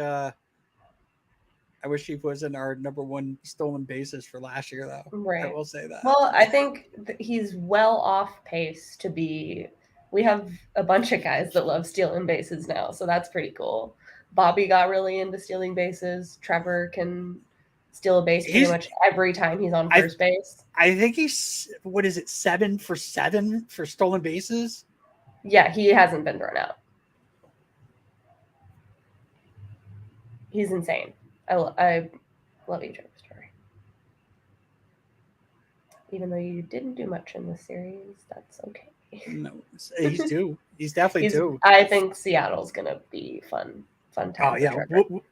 he wasn't our number 1 stolen bases for last year, though. Right. I will say that. Well, I think he's well off pace to be. We have a bunch of guys that love stealing bases now, so that's pretty cool. Bobby got really into stealing bases. Trevor can steal a base pretty much every time he's on first base. I think he's, 7 for 7 for stolen bases? Yeah, he hasn't been thrown out. He's insane. I love you, Trevor Story. Even though you didn't do much in this series, that's okay. No, he's due. He's definitely due. I think Seattle's gonna be fun time. Oh yeah,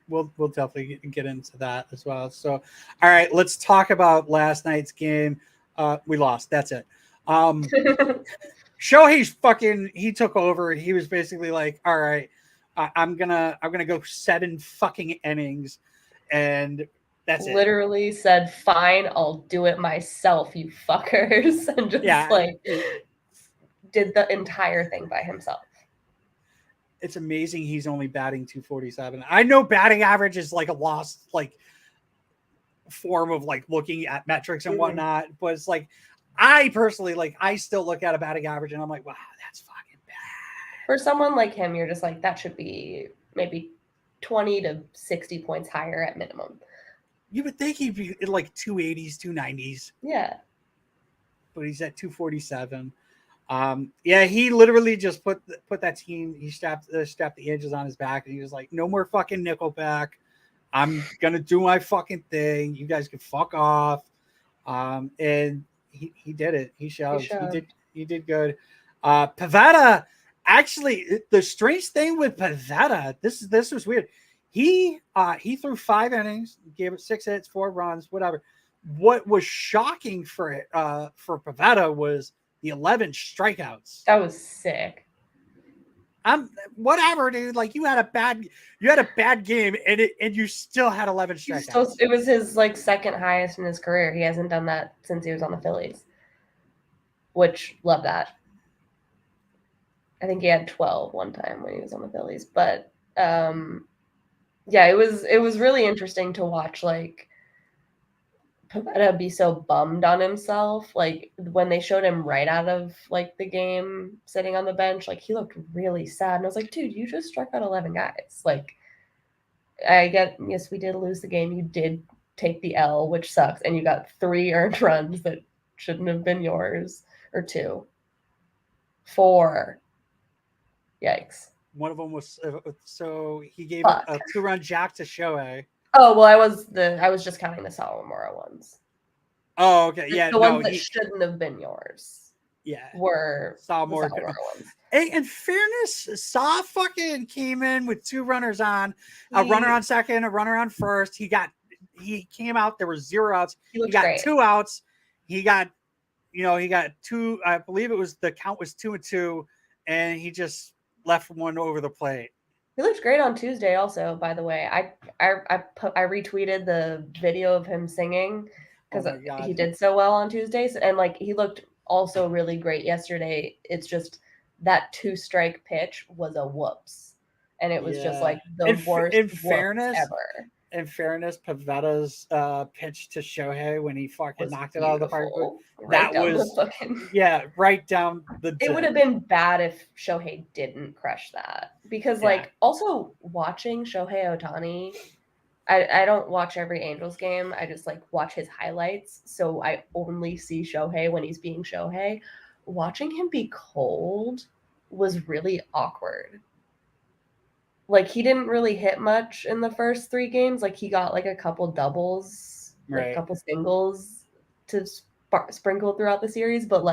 we'll definitely get into that as well. So, all right, let's talk about last night's game. We lost. That's it. Shohei's he took over. He was basically like, all right, I'm gonna go 7 fucking innings, and that's it. Literally said, fine, I'll do it myself, you fuckers, and just did the entire thing by himself. It's amazing he's only batting 247. I know batting average is like a lost form of looking at metrics and whatnot, but it's I personally I still look at a batting average and I'm like, wow, that's fucking bad. For someone like him, you're just like, that should be maybe 20 to 60 points higher at minimum. You would think he'd be in 280s, 290s. Yeah. But he's at 247. Yeah, he literally just put that team. He strapped the edges on his back, and he was like, "No more fucking Nickleback. I'm gonna do my fucking thing. You guys can fuck off." And he did it. He showed. He did good. Pivetta, actually, the strange thing with Pivetta, this was weird. He threw 5 innings, gave it 6 hits, 4 runs, whatever. What was shocking for Pivetta was the 11 strikeouts. That was sick. Whatever, dude. You had a bad game, and you still had 11 strikeouts. It was his second highest in his career. He hasn't done that since he was on the Phillies, which love that. I think he had 12 one time when he was on the Phillies, but yeah, it was really interesting to watch Pivetta be so bummed on himself. When they showed him right out of the game sitting on the bench, he looked really sad. And I was like, dude, you just struck out 11 guys. Yes, we did lose the game. You did take the L, which sucks. And you got 3 earned runs that shouldn't have been yours, or 2. 4. Yikes. One of them was so he gave a 2-run jack to Shohei. Oh, well, I was just counting the Sawamura ones. Oh, okay. Yeah. The ones that shouldn't have been yours. Yeah. Were Sawamura ones. Hey, in fairness, Saw fucking came in with 2 runners on, a runner on second, a runner on first. He came out, there were 0 outs. He got great. 2 outs. He got 2, I believe the count was 2-2, and he just left one over the plate. He looked great on Tuesday also, by the way. I retweeted the video of him singing because he did so well on Tuesdays, and he looked also really great yesterday. It's just that 2-strike pitch was a whoops, and it was just the worst ever. In fairness, Pivetta's pitch to Shohei when he fucking knocked it out of the park. That was right down the. It would have been bad if Shohei didn't crush that, because also watching Shohei Ohtani, I don't watch every Angels game. I just watch his highlights, so I only see Shohei when he's being Shohei. Watching him be cold was really awkward. He didn't really hit much in the first 3 games. He got a couple doubles, a couple singles to sprinkle throughout the series. But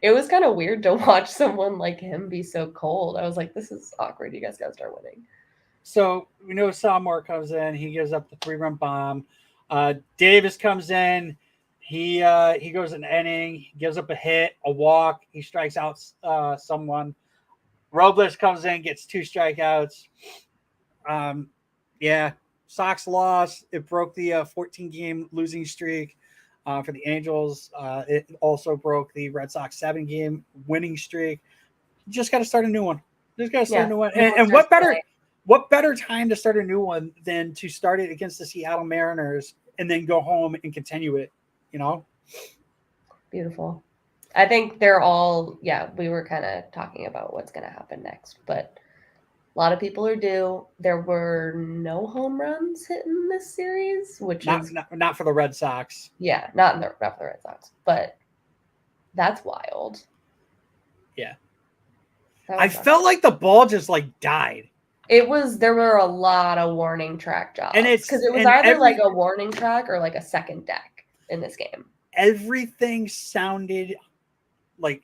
it was kind of weird to watch someone like him be so cold. I was like, this is awkward. You guys got to start winning. So we know Sawamura comes in. He gives up the 3-run bomb. Davis comes in. He goes an inning. He gives up a hit, a walk. He strikes out someone. Robles comes in, gets 2 strikeouts. Sox lost. It broke the 14-game losing streak for the Angels. It also broke the Red Sox 7-game winning streak. You just got to start a new one. And what better time to start a new one than to start it against the Seattle Mariners and then go home and continue it, Beautiful. I think they're all, we were kind of talking about what's going to happen next, but A lot of people are due. There were no home runs hit in this series, which is not for the Red Sox. Yeah, not for the Red Sox, but that's wild. Yeah. I felt like the ball just like died. There were a lot of warning track jobs. And because it was either like a warning track or like a second deck in this game. Everything sounded like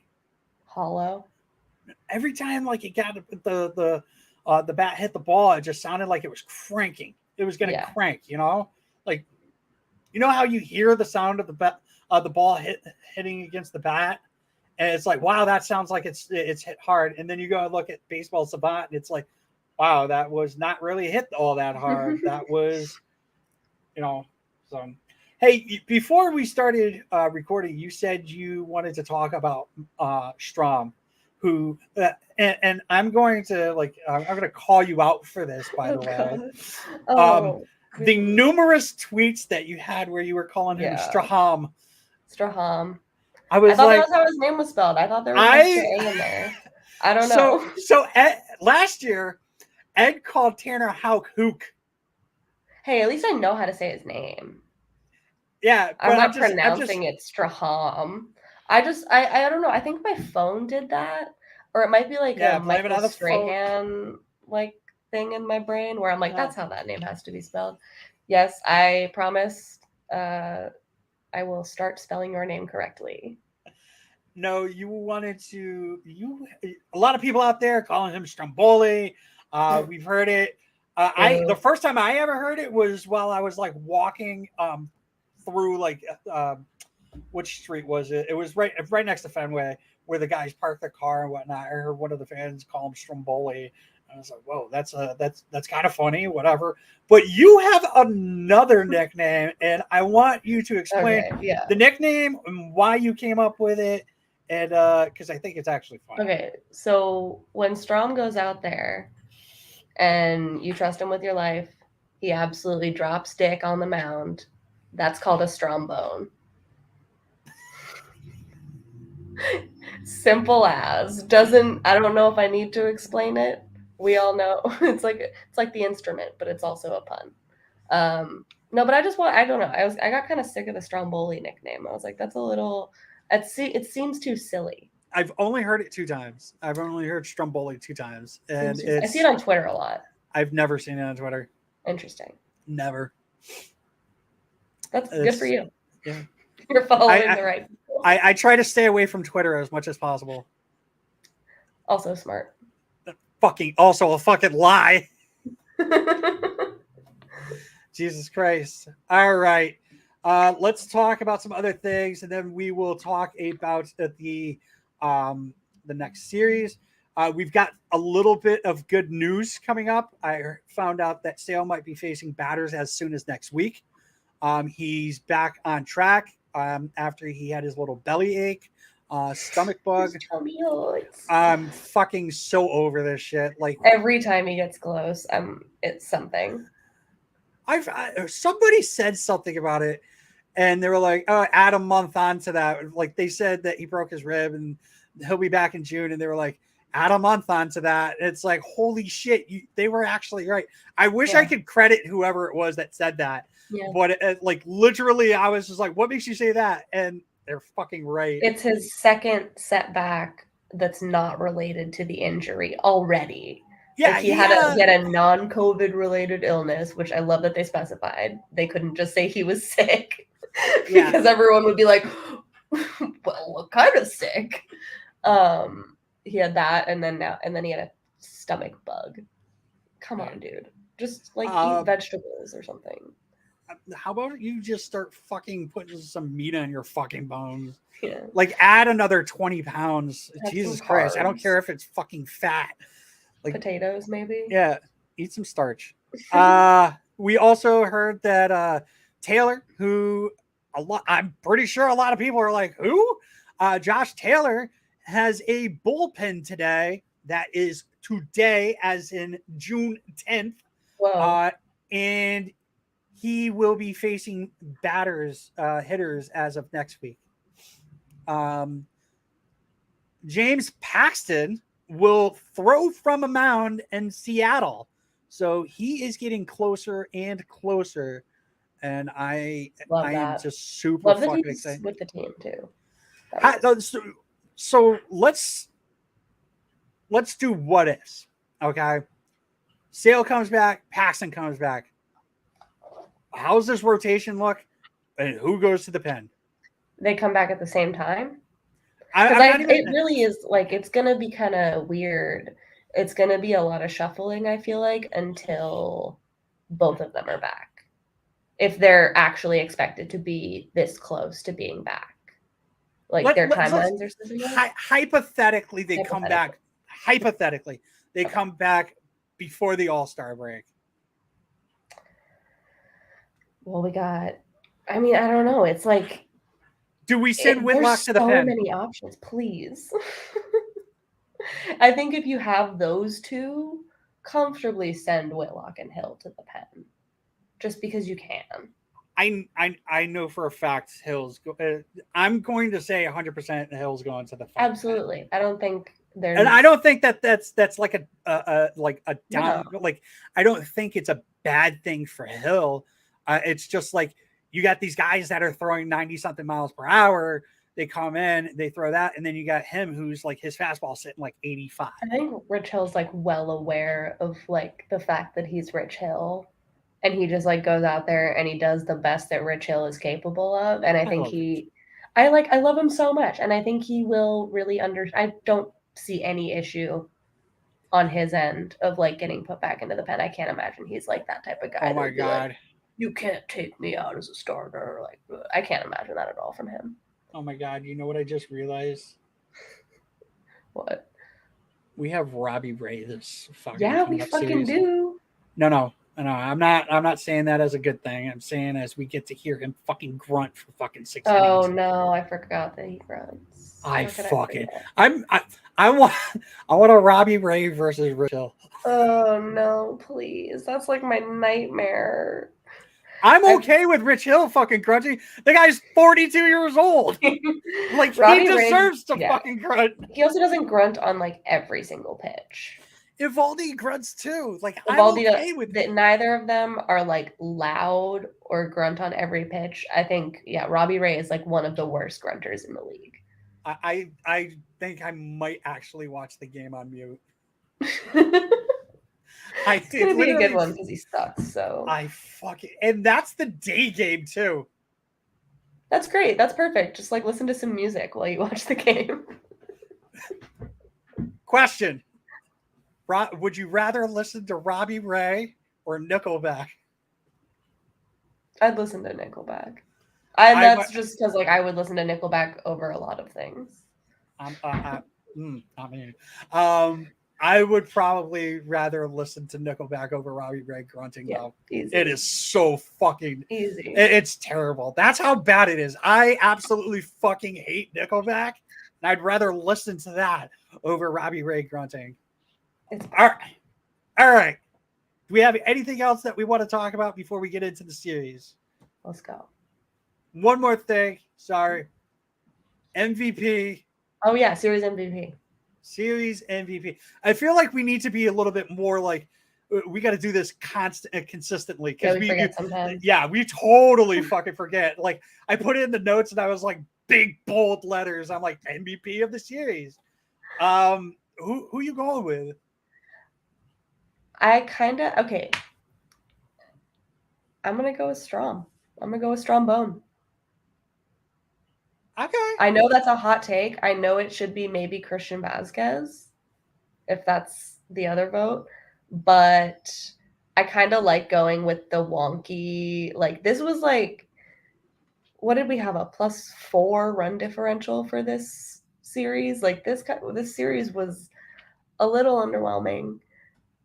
hollow. Every time like it got the bat hit the ball, it just sounded like it was cranking. It was gonna crank, like how you hear the sound of the ball hitting against the bat, and it's like, wow, that sounds like it's hit hard. And then you go and look at Baseball Savant, and it's like, wow, that was not really hit all that hard. That was, so. Hey, before we started recording, you said you wanted to talk about Strom, who, and I'm going to I'm going to call you out for this, by the way. The numerous tweets that you had where you were calling him Straham. Straham. I thought that was how his name was spelled. I thought there was an A in there. I don't know. So last year, Ed called Tanner Houck Hook. Hey, at least I know how to say his name. Yeah, I'm not pronouncing it Straham. I don't know. I think my phone did that, or it might be like a Michael Strahan thing in my brain where I'm like, that's how that name has to be spelled. Yes, I promise. I will start spelling your name correctly. No, you wanted to. A lot of people out there calling him Stromboli. We've heard it. The first time I ever heard it was while I was walking through which street was it? It was right next to Fenway where the guys parked their car and whatnot. I heard one of the fans call him Stromboli. I was like, whoa, that's kind of funny, whatever. But you have another nickname, and I want you to explain the nickname and why you came up with it, and because I think it's actually funny. Okay, so when Strom goes out there and you trust him with your life, he absolutely drops dick on the mound. That's called a Strombone. Simple as. I don't know if I need to explain it. We all know it's like the instrument, but it's also a pun. No, but I don't know. I got kind of sick of the Stromboli nickname. I was like, that's a little. It seems too silly. I've only heard it 2 times. I've only heard Stromboli 2 times, and I see it on Twitter a lot. I've never seen it on Twitter. Interesting. Never. That's good for you. Yeah, you're following the right people. I try to stay away from Twitter as much as possible. Also smart. Also a fucking lie. Jesus Christ. All right. Let's talk about some other things, and then we will talk about the next series. We've got a little bit of good news coming up. I found out that Sale might be facing batters as soon as next week. He's back on track after he had his little belly ache. Stomach bug. I'm fucking so over this shit. Every time he gets close, it's something. Somebody said something about it, and they were like, "Oh, add a month onto that." They said that he broke his rib and he'll be back in June, and they were like, "Add a month onto that." And it's like, holy shit, they were actually right. I wish I could credit whoever it was that said that, but literally, I was just like, "What makes you say that?" And they're fucking right. It's his second setback that's not related to the injury already. Yeah, he had a non-COVID related illness, which I love that they specified. They couldn't just say he was sick because everyone would be like, "Well, what kind of sick?" He had that, and then he had a stomach bug. Come on, dude. Just eat vegetables or something. How about you just start fucking putting some meat on your fucking bones? Yeah. Add another 20 pounds. Have Jesus Christ. I don't care if it's fucking fat. Potatoes, maybe? Yeah. Eat some starch. We also heard that Taylor, who I'm pretty sure a lot of people are like, who? Josh Taylor has a bullpen today. That is today, as in June 10th. Whoa. And he will be facing hitters as of next week. James Paxton will throw from a mound in Seattle. So he is getting closer and closer. And I am just super Love that fucking he's excited. with the team too. So let's do what ifs. Okay. Sale comes back, Paxton comes back. How's this rotation look? And who goes to the pen? They come back at the same time? It really is like, it's going to be kind of weird. It's going to be a lot of shuffling, I feel like, until both of them are back. If they're actually expected to be this close to being back. Like their timelines are something like? Hypothetically, they come back. Hypothetically, they come back before the All-Star break. Well, I don't know. It's like, do we send Whitlock to the pen? There's so many options, please. I think if you have those two, comfortably send Whitlock and Hill to the pen, just because you can. I know for a fact Hill's. I'm going to say 100% Hill's going to the pen. Absolutely, I don't think there's. And I don't think that's like a down. No. Like I don't think it's a bad thing for Hill. It's just like you got these guys that are throwing 90-something miles per hour. They come in, they throw that, and then you got him who's like his fastball sitting like 85. I think Rich Hill's like well aware of like the fact that he's Rich Hill, and he just like goes out there and he does the best that Rich Hill is capable of. And I think I love him so much, and I think he will really I don't see any issue on his end of like getting put back into the pen. I can't imagine he's like that type of guy. Oh my God. You can't take me out as a starter. Like, I can't imagine that at all from him. Oh my God. You know what I just realized? What? We have Robbie Ray this fucking Yeah, we fucking series. do. No. I'm not saying that as a good thing. I'm saying as we get to hear him fucking grunt for fucking 6 innings. Oh no, I forgot that he grunts. I want a Robbie Ray versus Rich Hill. Oh no, please. That's like my nightmare. I'm okay with Rich Hill fucking grunting. The guy's 42 years old. Like Robbie he deserves to fucking grunt. He also doesn't grunt on like every single pitch. Evaldi grunts too. Like Evaldi I'm okay with that. Neither of them are like loud or grunt on every pitch. I think Robbie Ray is like one of the worst grunters in the league. I think I might actually watch the game on mute. It's gonna be a good one because he sucks. So and that's the day game too. That's great. That's perfect. Just like listen to some music while you watch the game. Question: would you rather listen to Robbie Ray or Nickleback? I'd listen to Nickleback. That's just because like I would listen to Nickleback over a lot of things. I would probably rather listen to Nickleback over Robbie Ray grunting though. Easy. It is so fucking easy. It's terrible. That's how bad it is. I absolutely fucking hate Nickleback, and I'd rather listen to that over Robbie Ray grunting. All right. Do we have anything else that we want to talk about before we get into the series? Let's go. One more thing. Sorry. MVP. Oh yeah, series MVP. Series MVP. I feel like we need to be a little bit more like we got to do this consistently because we forget sometimes. Yeah, we totally fucking forget. Like I put it in the notes and I was like big bold letters. I'm like MVP of the series. Who you going with? I'm gonna go with Strom. I'm gonna go with Strombone. Okay. I know that's a hot take. I know it should be maybe Christian Vazquez, if that's the other vote. But I kind of like going with the wonky. Like this was like, what did we have, a +4 run differential for this series? Like this series was a little underwhelming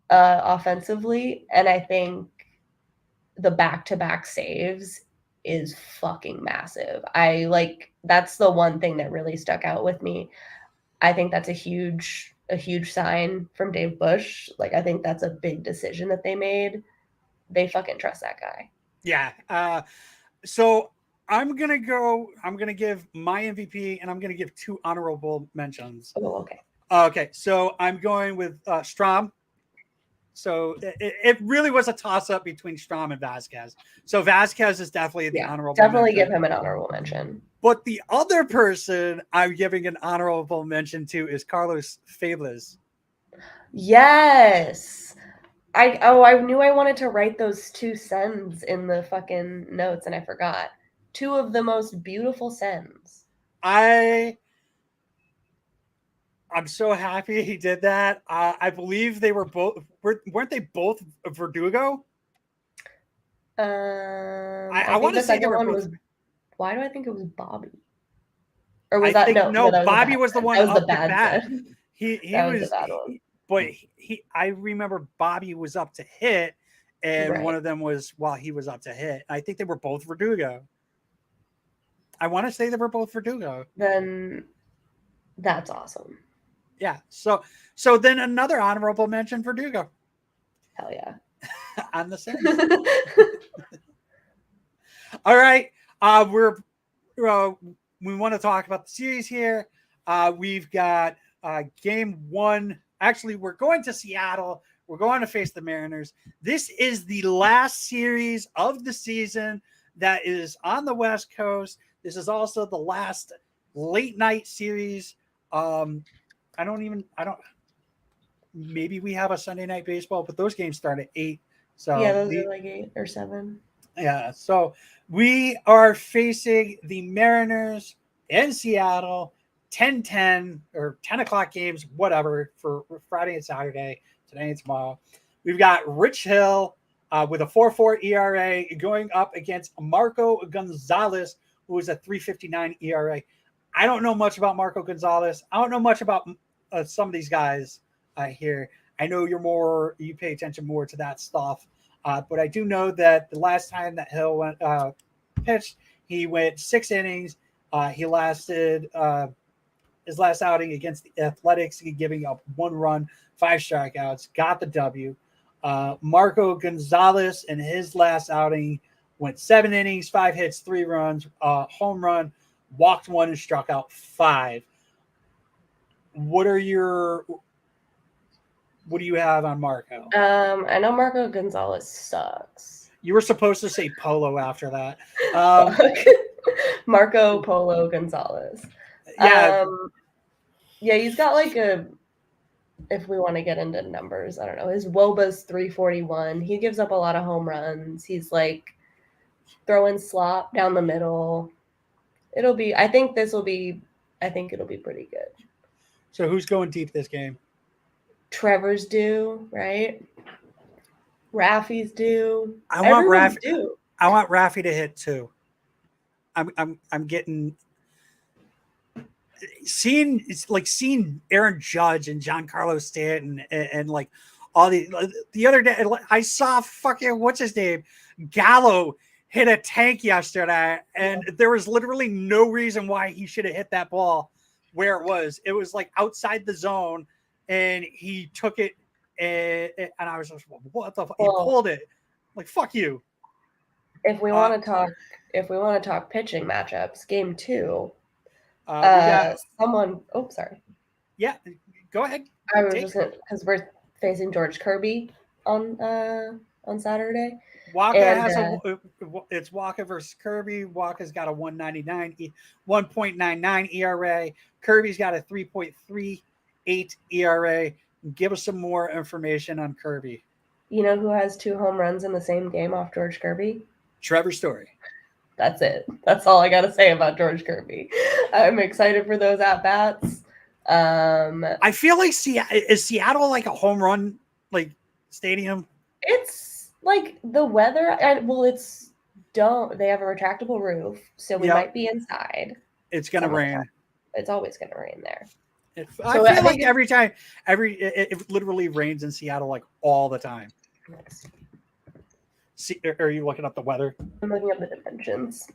offensively, and I think the back-to-back saves is fucking massive. That's the one thing that really stuck out with me. I think that's a huge sign from Dave Bush. Like I think that's a big decision that they made. They fucking trust that guy. Yeah. So I'm gonna give my MVP and I'm gonna give 2 honorable mentions. Oh, okay. Okay, so I'm going with Strom. So it really was a toss-up between Strom and Vasquez. So Vasquez is definitely the honorable definitely mention. give him an honorable mention. But the other person I'm giving an honorable mention to is Carlos Fables. Yes. I knew I wanted to write those 2 sends in the fucking notes and I forgot. 2 of the most beautiful sends. I'm so happy he did that. I believe they were both weren't they both Verdugo? I want think to the say they second were one both. was. Why do I think it was Bobby? Or was I that think no? That was Bobby was the one that was up the to bad bat. send. He That was was the bad one. but I remember Bobby was up to hit, and Right. one of them was while he was up to hit. I think they were both Verdugo. I want to say they were both Verdugo. Then that's awesome. Yeah. So then another honorable mention Verdugo. Hell yeah. On the same. All right. We want to talk about the series here. We've got game 1. Actually, we're going to Seattle. We're going to face the Mariners. This is the last series of the season that is on the West Coast. This is also the last late night series. Maybe we have a Sunday night baseball, but those games start at 8. So yeah, those are like 8 or 7. Yeah, so we are facing the Mariners in Seattle, 10-10 or 10 o'clock games, whatever, for Friday and Saturday, today and tomorrow. We've got Rich Hill with a 4.4 ERA going up against Marco Gonzalez, who is a 3.59 ERA. I don't know much about Marco Gonzalez. I don't know much about some of these guys here. I know you pay attention more to that stuff. But I do know that the last time that Hill pitched, he went 6 innings. He lasted his last outing against the Athletics, giving up 1 run, 5 strikeouts, got the W. Marco Gonzalez in his last outing went 7 innings, 5 hits, 3 runs, home run, walked 1, and struck out 5. What do you have on Marco? I know Marco Gonzalez sucks. You were supposed to say Polo after that. Marco Polo Gonzalez. Yeah. Yeah, he's got like if we want to get into numbers, I don't know. His WOBA's 341. He gives up a lot of home runs. He's like throwing slop down the middle. I think it'll be pretty good. So who's going deep this game? Trevor's due, right? Raffy's due. I want Everyone's due. I want Raffy to hit 2. I'm getting seeing Aaron Judge and Giancarlo Stanton and like all the other day I saw fucking what's his name Gallo hit a tank yesterday, and there was literally no reason why he should have hit that ball where it was. It was like outside the zone, and he took it, and I was just, what the fuck? He pulled it. Like, fuck you. If we want to talk pitching matchups, game 2. Someone. Oh, sorry. Yeah, go ahead. I was just because we're facing George Kirby on Saturday. It's Walker versus Kirby. Walker's got a 1.99 ERA. Kirby's got a 3.38 ERA. Give us some more information on Kirby. You know who has 2 home runs in the same game off George Kirby? Trevor Story. That's it. That's all I got to say about George Kirby. I'm excited for those at-bats. I feel like is Seattle like a home run like stadium? It's like the weather. They have a retractable roof, so we might be inside. It's gonna rain. It's always gonna rain there. I feel like every time, it literally rains in Seattle like all the time. Are you looking up the weather? I'm looking up the dimensions.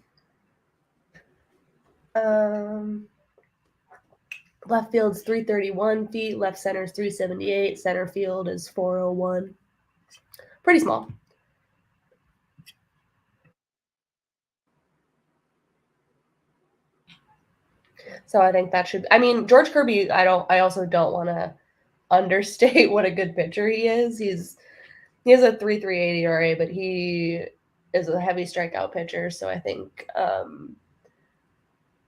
Left field's 331 feet. Left center's 378. Center field is 401. Pretty small. So I think that should. I mean, George Kirby. I also don't want to understate what a good pitcher he is. He has a 3.38 ERA, but he is a heavy strikeout pitcher. So I think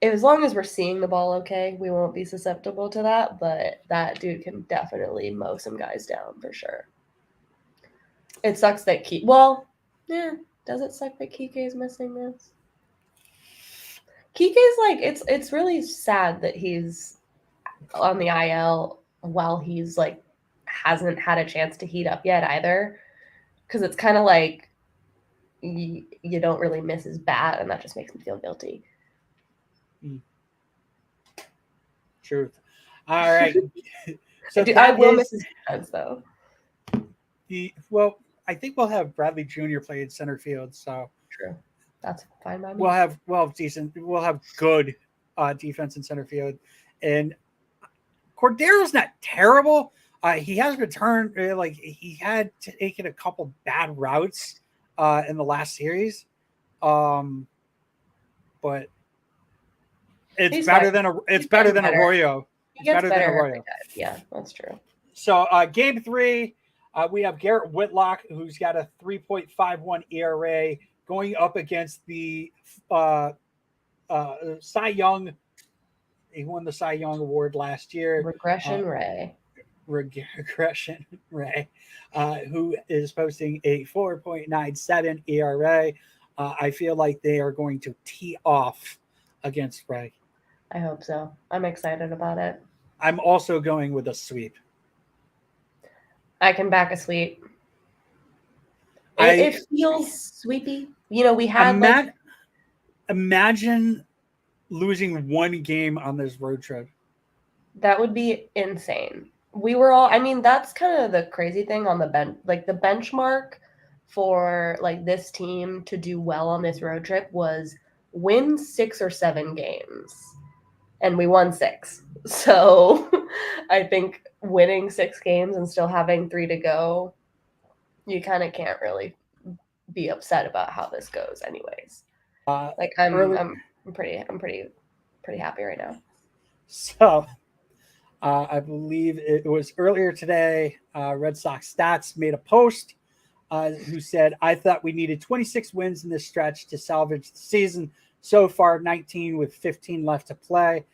as long as we're seeing the ball okay, we won't be susceptible to that. But that dude can definitely mow some guys down for sure. It sucks that does it suck that Kike is missing this? Kike's like it's really sad that he's on the IL while he's like hasn't had a chance to heat up yet either, because it's kind of like you don't really miss his bat, and that just makes me feel guilty. Truth. All right. So I will miss his defense though. I think we'll have Bradley Jr. play in center field, so True. That's fine by me. We'll have good defense in center field, and Cordero's not terrible. He has returned, he had taken a couple bad routes in the last series, but it's better than Arroyo. He gets better every time. Yeah, that's true. So game 3, we have Garrett Whitlock, who's got a 3.51 ERA, going up against the Cy Young. He won the Cy Young Award last year. Regression Ray, who is posting a 4.97 ERA. I feel like they are going to tee off against Ray. I hope so. I'm excited about it. I'm also going with a sweep. I can back a sweep. It feels sweepy. We had imagine losing one game on this road trip. That would be insane. We were all, that's kind of the crazy thing on the bench. Like the benchmark for like this team to do well on this road trip was win 6 or 7 games. And we won 6. So I think winning 6 games and still having 3 to go, you kind of can't really be upset about how this goes anyways. I'm pretty happy right now. So I believe it was earlier today, Red Sox Stats made a post who said, I thought we needed 26 wins in this stretch to salvage the season. So far, 19 with 15 left to play.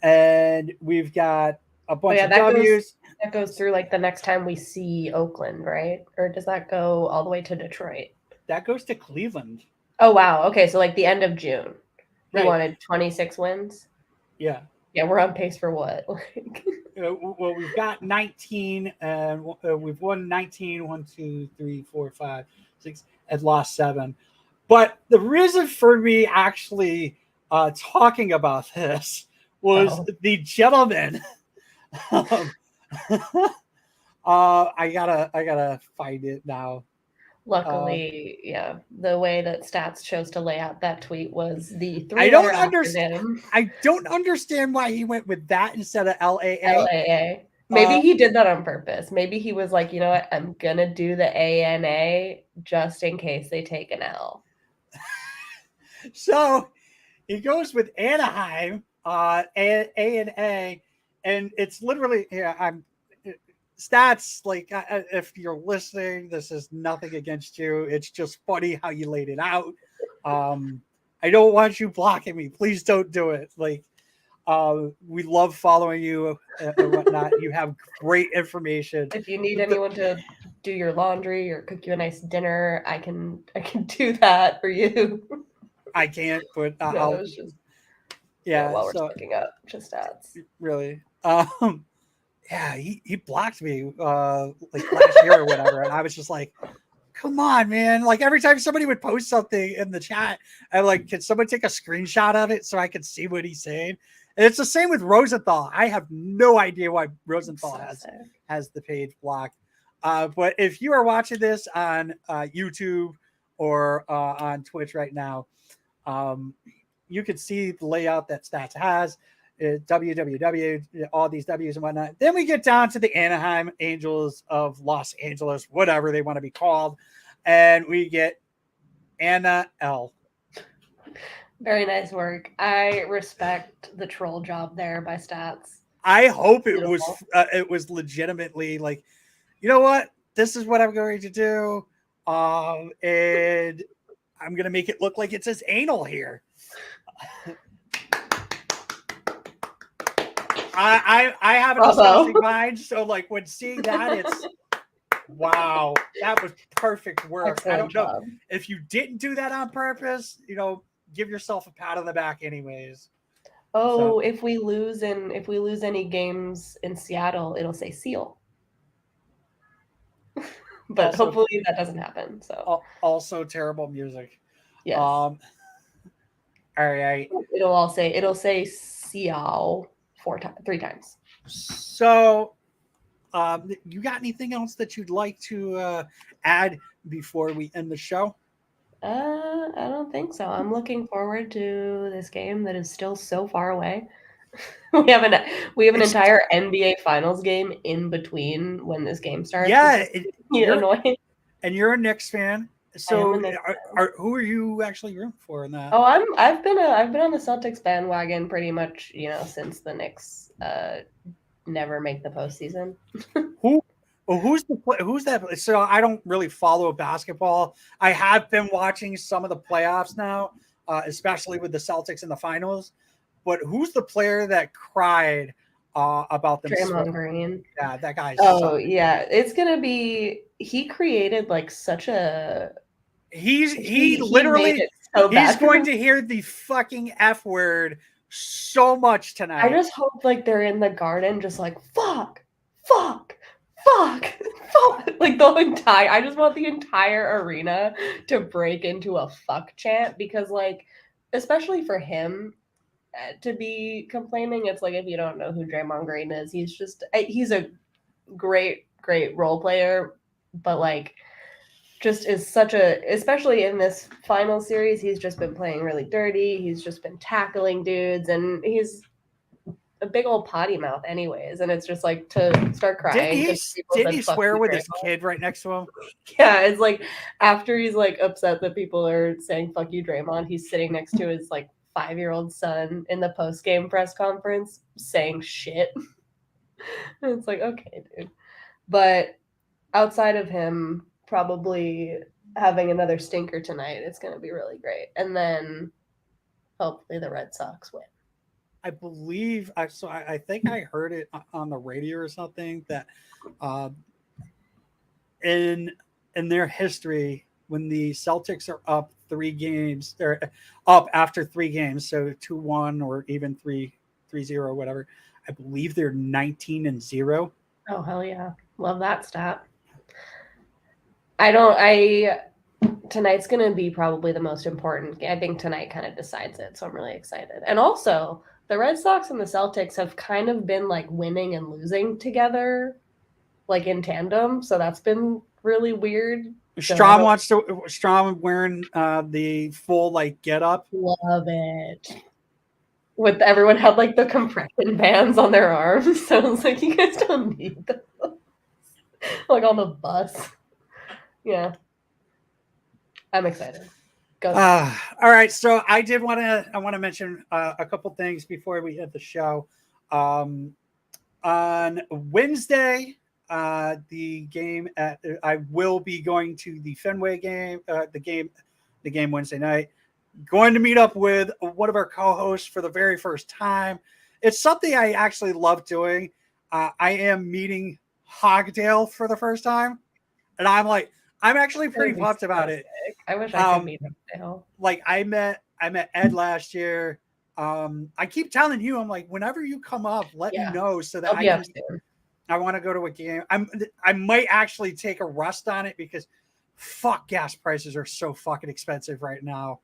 And we've got a bunch of W's. That goes through like the next time we see Oakland, right? Or does that go all the way to Detroit? That goes to Cleveland. Oh, wow. Okay, so like the end of June. Right. You wanted 26 wins? Yeah. Yeah, we're on pace for what? Well, we've got 19, and we've won 19, 1, 2, 3, 4, 5, 6, and lost 7. But the reason for me actually talking about this was the gentleman. I gotta find it now. Luckily, the way that Stats chose to lay out that tweet was the 3. I don't understand why he went with that instead of LAA. Maybe he did that on purpose. Maybe he was like, you know what, I'm gonna do the ANA just in case they take an L. So he goes with Anaheim, ANA, and it's literally Stats, like, if you're listening, this is nothing against you. It's just funny how you laid it out. I don't want you blocking me. Please don't do it. Like, we love following you and whatnot. You have great information. If you need anyone to do your laundry or cook you a nice dinner, I can do that for you. I can't, but while we're looking up just Stats. Really. Yeah, he blocked me like last year or whatever, and I was just like, "Come on, man!" Like every time somebody would post something in the chat, I'm like, "Can someone take a screenshot of it so I can see what he's saying?" And it's the same with Rosenthal. I have no idea why Rosenthal has the page blocked. But if you are watching this on YouTube or on Twitch right now, you can see the layout that Stats has. WWW, all these W's and whatnot. Then we get down to the Anaheim Angels of Los Angeles, whatever they want to be called, and we get Anna L. Very nice work. I respect the troll job there by Stats. I hope it Beautiful. was legitimately like, you know what? This is what I'm going to do. And I'm going to make it look like it says anal here. I have a disgusting mind, so like when seeing that, it's wow, that was perfect work. Excellent I don't know job. if you didn't do that on purpose. Give yourself a pat on the back, anyways. Oh, if we lose any games in Seattle, it'll say seal. But Also- hopefully that doesn't happen. So Also terrible music. yes. All right. It'll say Seow 3 times. So, you got anything else that you'd like to add before we end the show? I don't think so. I'm looking forward to this game that is still so far away. we have an entire NBA Finals game in between when this game starts. Yeah, you're annoying. And you're a Knicks fan. So, who are you actually rooting for in that? Oh, I've been on the Celtics bandwagon pretty much, since the Knicks never make the postseason. Who's that? So I don't really follow basketball. I have been watching some of the playoffs now, especially with the Celtics in the finals. But who's the player that cried about them? Draymond Green. Yeah, that guy. Oh yeah, it's gonna be. He created like such a. He literally he's going to hear the fucking F word so much tonight. I just hope like they're in the Garden, just like fuck. Like the entire. I just want the entire arena to break into a fuck chant because like, especially for him. To be complaining, it's like if you don't know who Draymond Green is, he's a great role player, but like just is such a, especially in this final series, he's just been playing really dirty. He's just been tackling dudes, and he's a big old potty mouth anyways, and it's just like to start crying. Didn't he swear with his kid right next to him? Yeah, it's like after he's like upset that people are saying fuck you Draymond, he's sitting next to his like 5-year-old son in the post-game press conference saying shit. And it's like, okay, dude. But outside of him probably having another stinker tonight, it's going to be really great. And then hopefully the Red Sox win. I believe I think I heard it on the radio or something that in their history, when the Celtics are up 3 games, they're up after 3 games, so 2-1 or even 3-0, whatever. I believe they're 19-0. Oh hell yeah, love that stat. Tonight's gonna be probably the most important. I think tonight kind of decides it, so I'm really excited. And also, the Red Sox and the Celtics have kind of been like winning and losing together, like in tandem. So that's been really weird. Strom wearing the full like get up. Love it. With everyone had like the compression bands on their arms, so I was like, you guys don't need those. Like on the bus. Yeah. I'm excited. Go. All right, so I want to mention a couple things before we end the show. On Wednesday, the game I will be going to the Fenway game, the game Wednesday night. Going to meet up with one of our co-hosts for the very first time. It's something I actually love doing. I am meeting Hogdale for the first time, and I'm actually pretty pumped about it. I wish I could meet him now. Like I met Ed last year. I keep telling you, I'm like, whenever you come up, let me know so that I want to go to a game. I might actually take a rust on it because fuck, gas prices are so fucking expensive right now.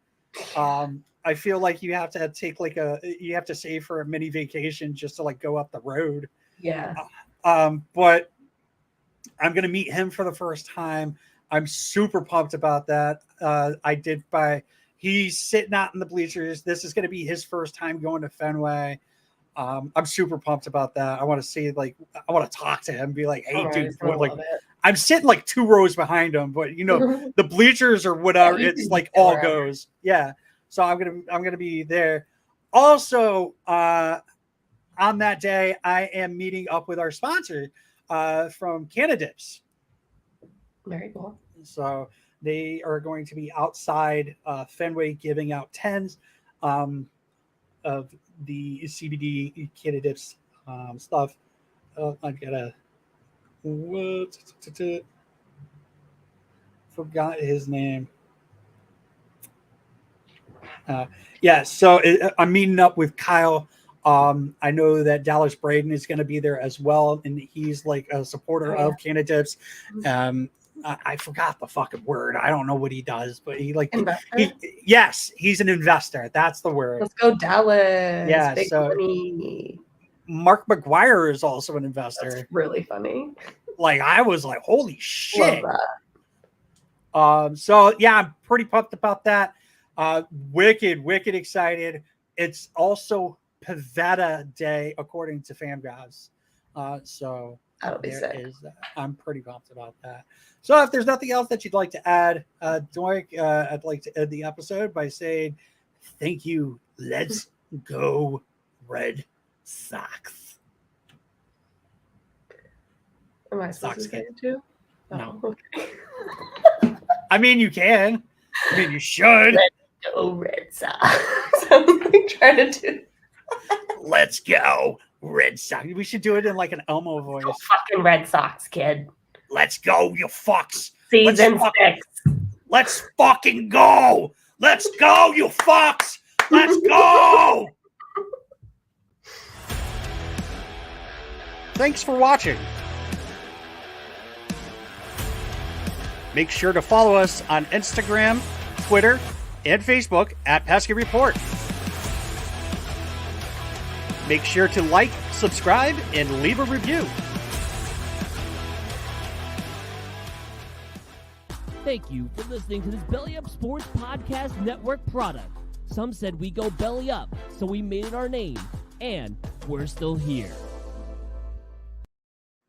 I feel like you have to take you have to save for a mini vacation just to like go up the road. Yeah. But I'm going to meet him for the first time. I'm super pumped about that. He's sitting out in the bleachers. This is going to be his first time going to Fenway. I'm super pumped about that. I want to talk to him, be like, hey, dude, I'm sitting like 2 rows behind him, but the bleachers or whatever, it's like all goes. Yeah. So I'm gonna be there. Also, on that day, I am meeting up with our sponsor from Canadips. Very cool. So they are going to be outside Fenway giving out 10s of the CBD Canadips stuff. I gotta forgot his name. So I'm meeting up with Kyle. I know that Dallas Braden is going to be there as well, and he's like a supporter of Canadips. I forgot the fucking word. I don't know what he does, but he's an investor. That's the word. Let's go Dallas. Yeah, Big so money. Mark McGuire is also an investor. That's really funny. Like I was like, holy shit. Love that. So yeah, I'm pretty pumped about that. Wicked excited. It's also Pavetta Day according to Fangraphs. So that'll be sick. I'm pretty pumped about that. So if there's nothing else that you'd like to add, Doink, I'd like to end the episode by saying thank you. Let's go Red Sox. Am I supposed to say it too? No. Okay. I mean, you can. I mean, you should. Let's go Red Sox. I'm like trying to do. Let's go Red Sox. We should do it in like an Elmo voice. Go fucking Red Sox, kid. Let's go, you fucks. Season 6. Let's fucking go. Let's go, you fucks. Let's go. Thanks for watching. Make sure to follow us on Instagram, Twitter, and Facebook at Pesky Report. Make sure to like, subscribe, and leave a review. Thank you for listening to this Belly Up Sports Podcast Network product. Some said we go belly up, so we made it our name, and we're still here.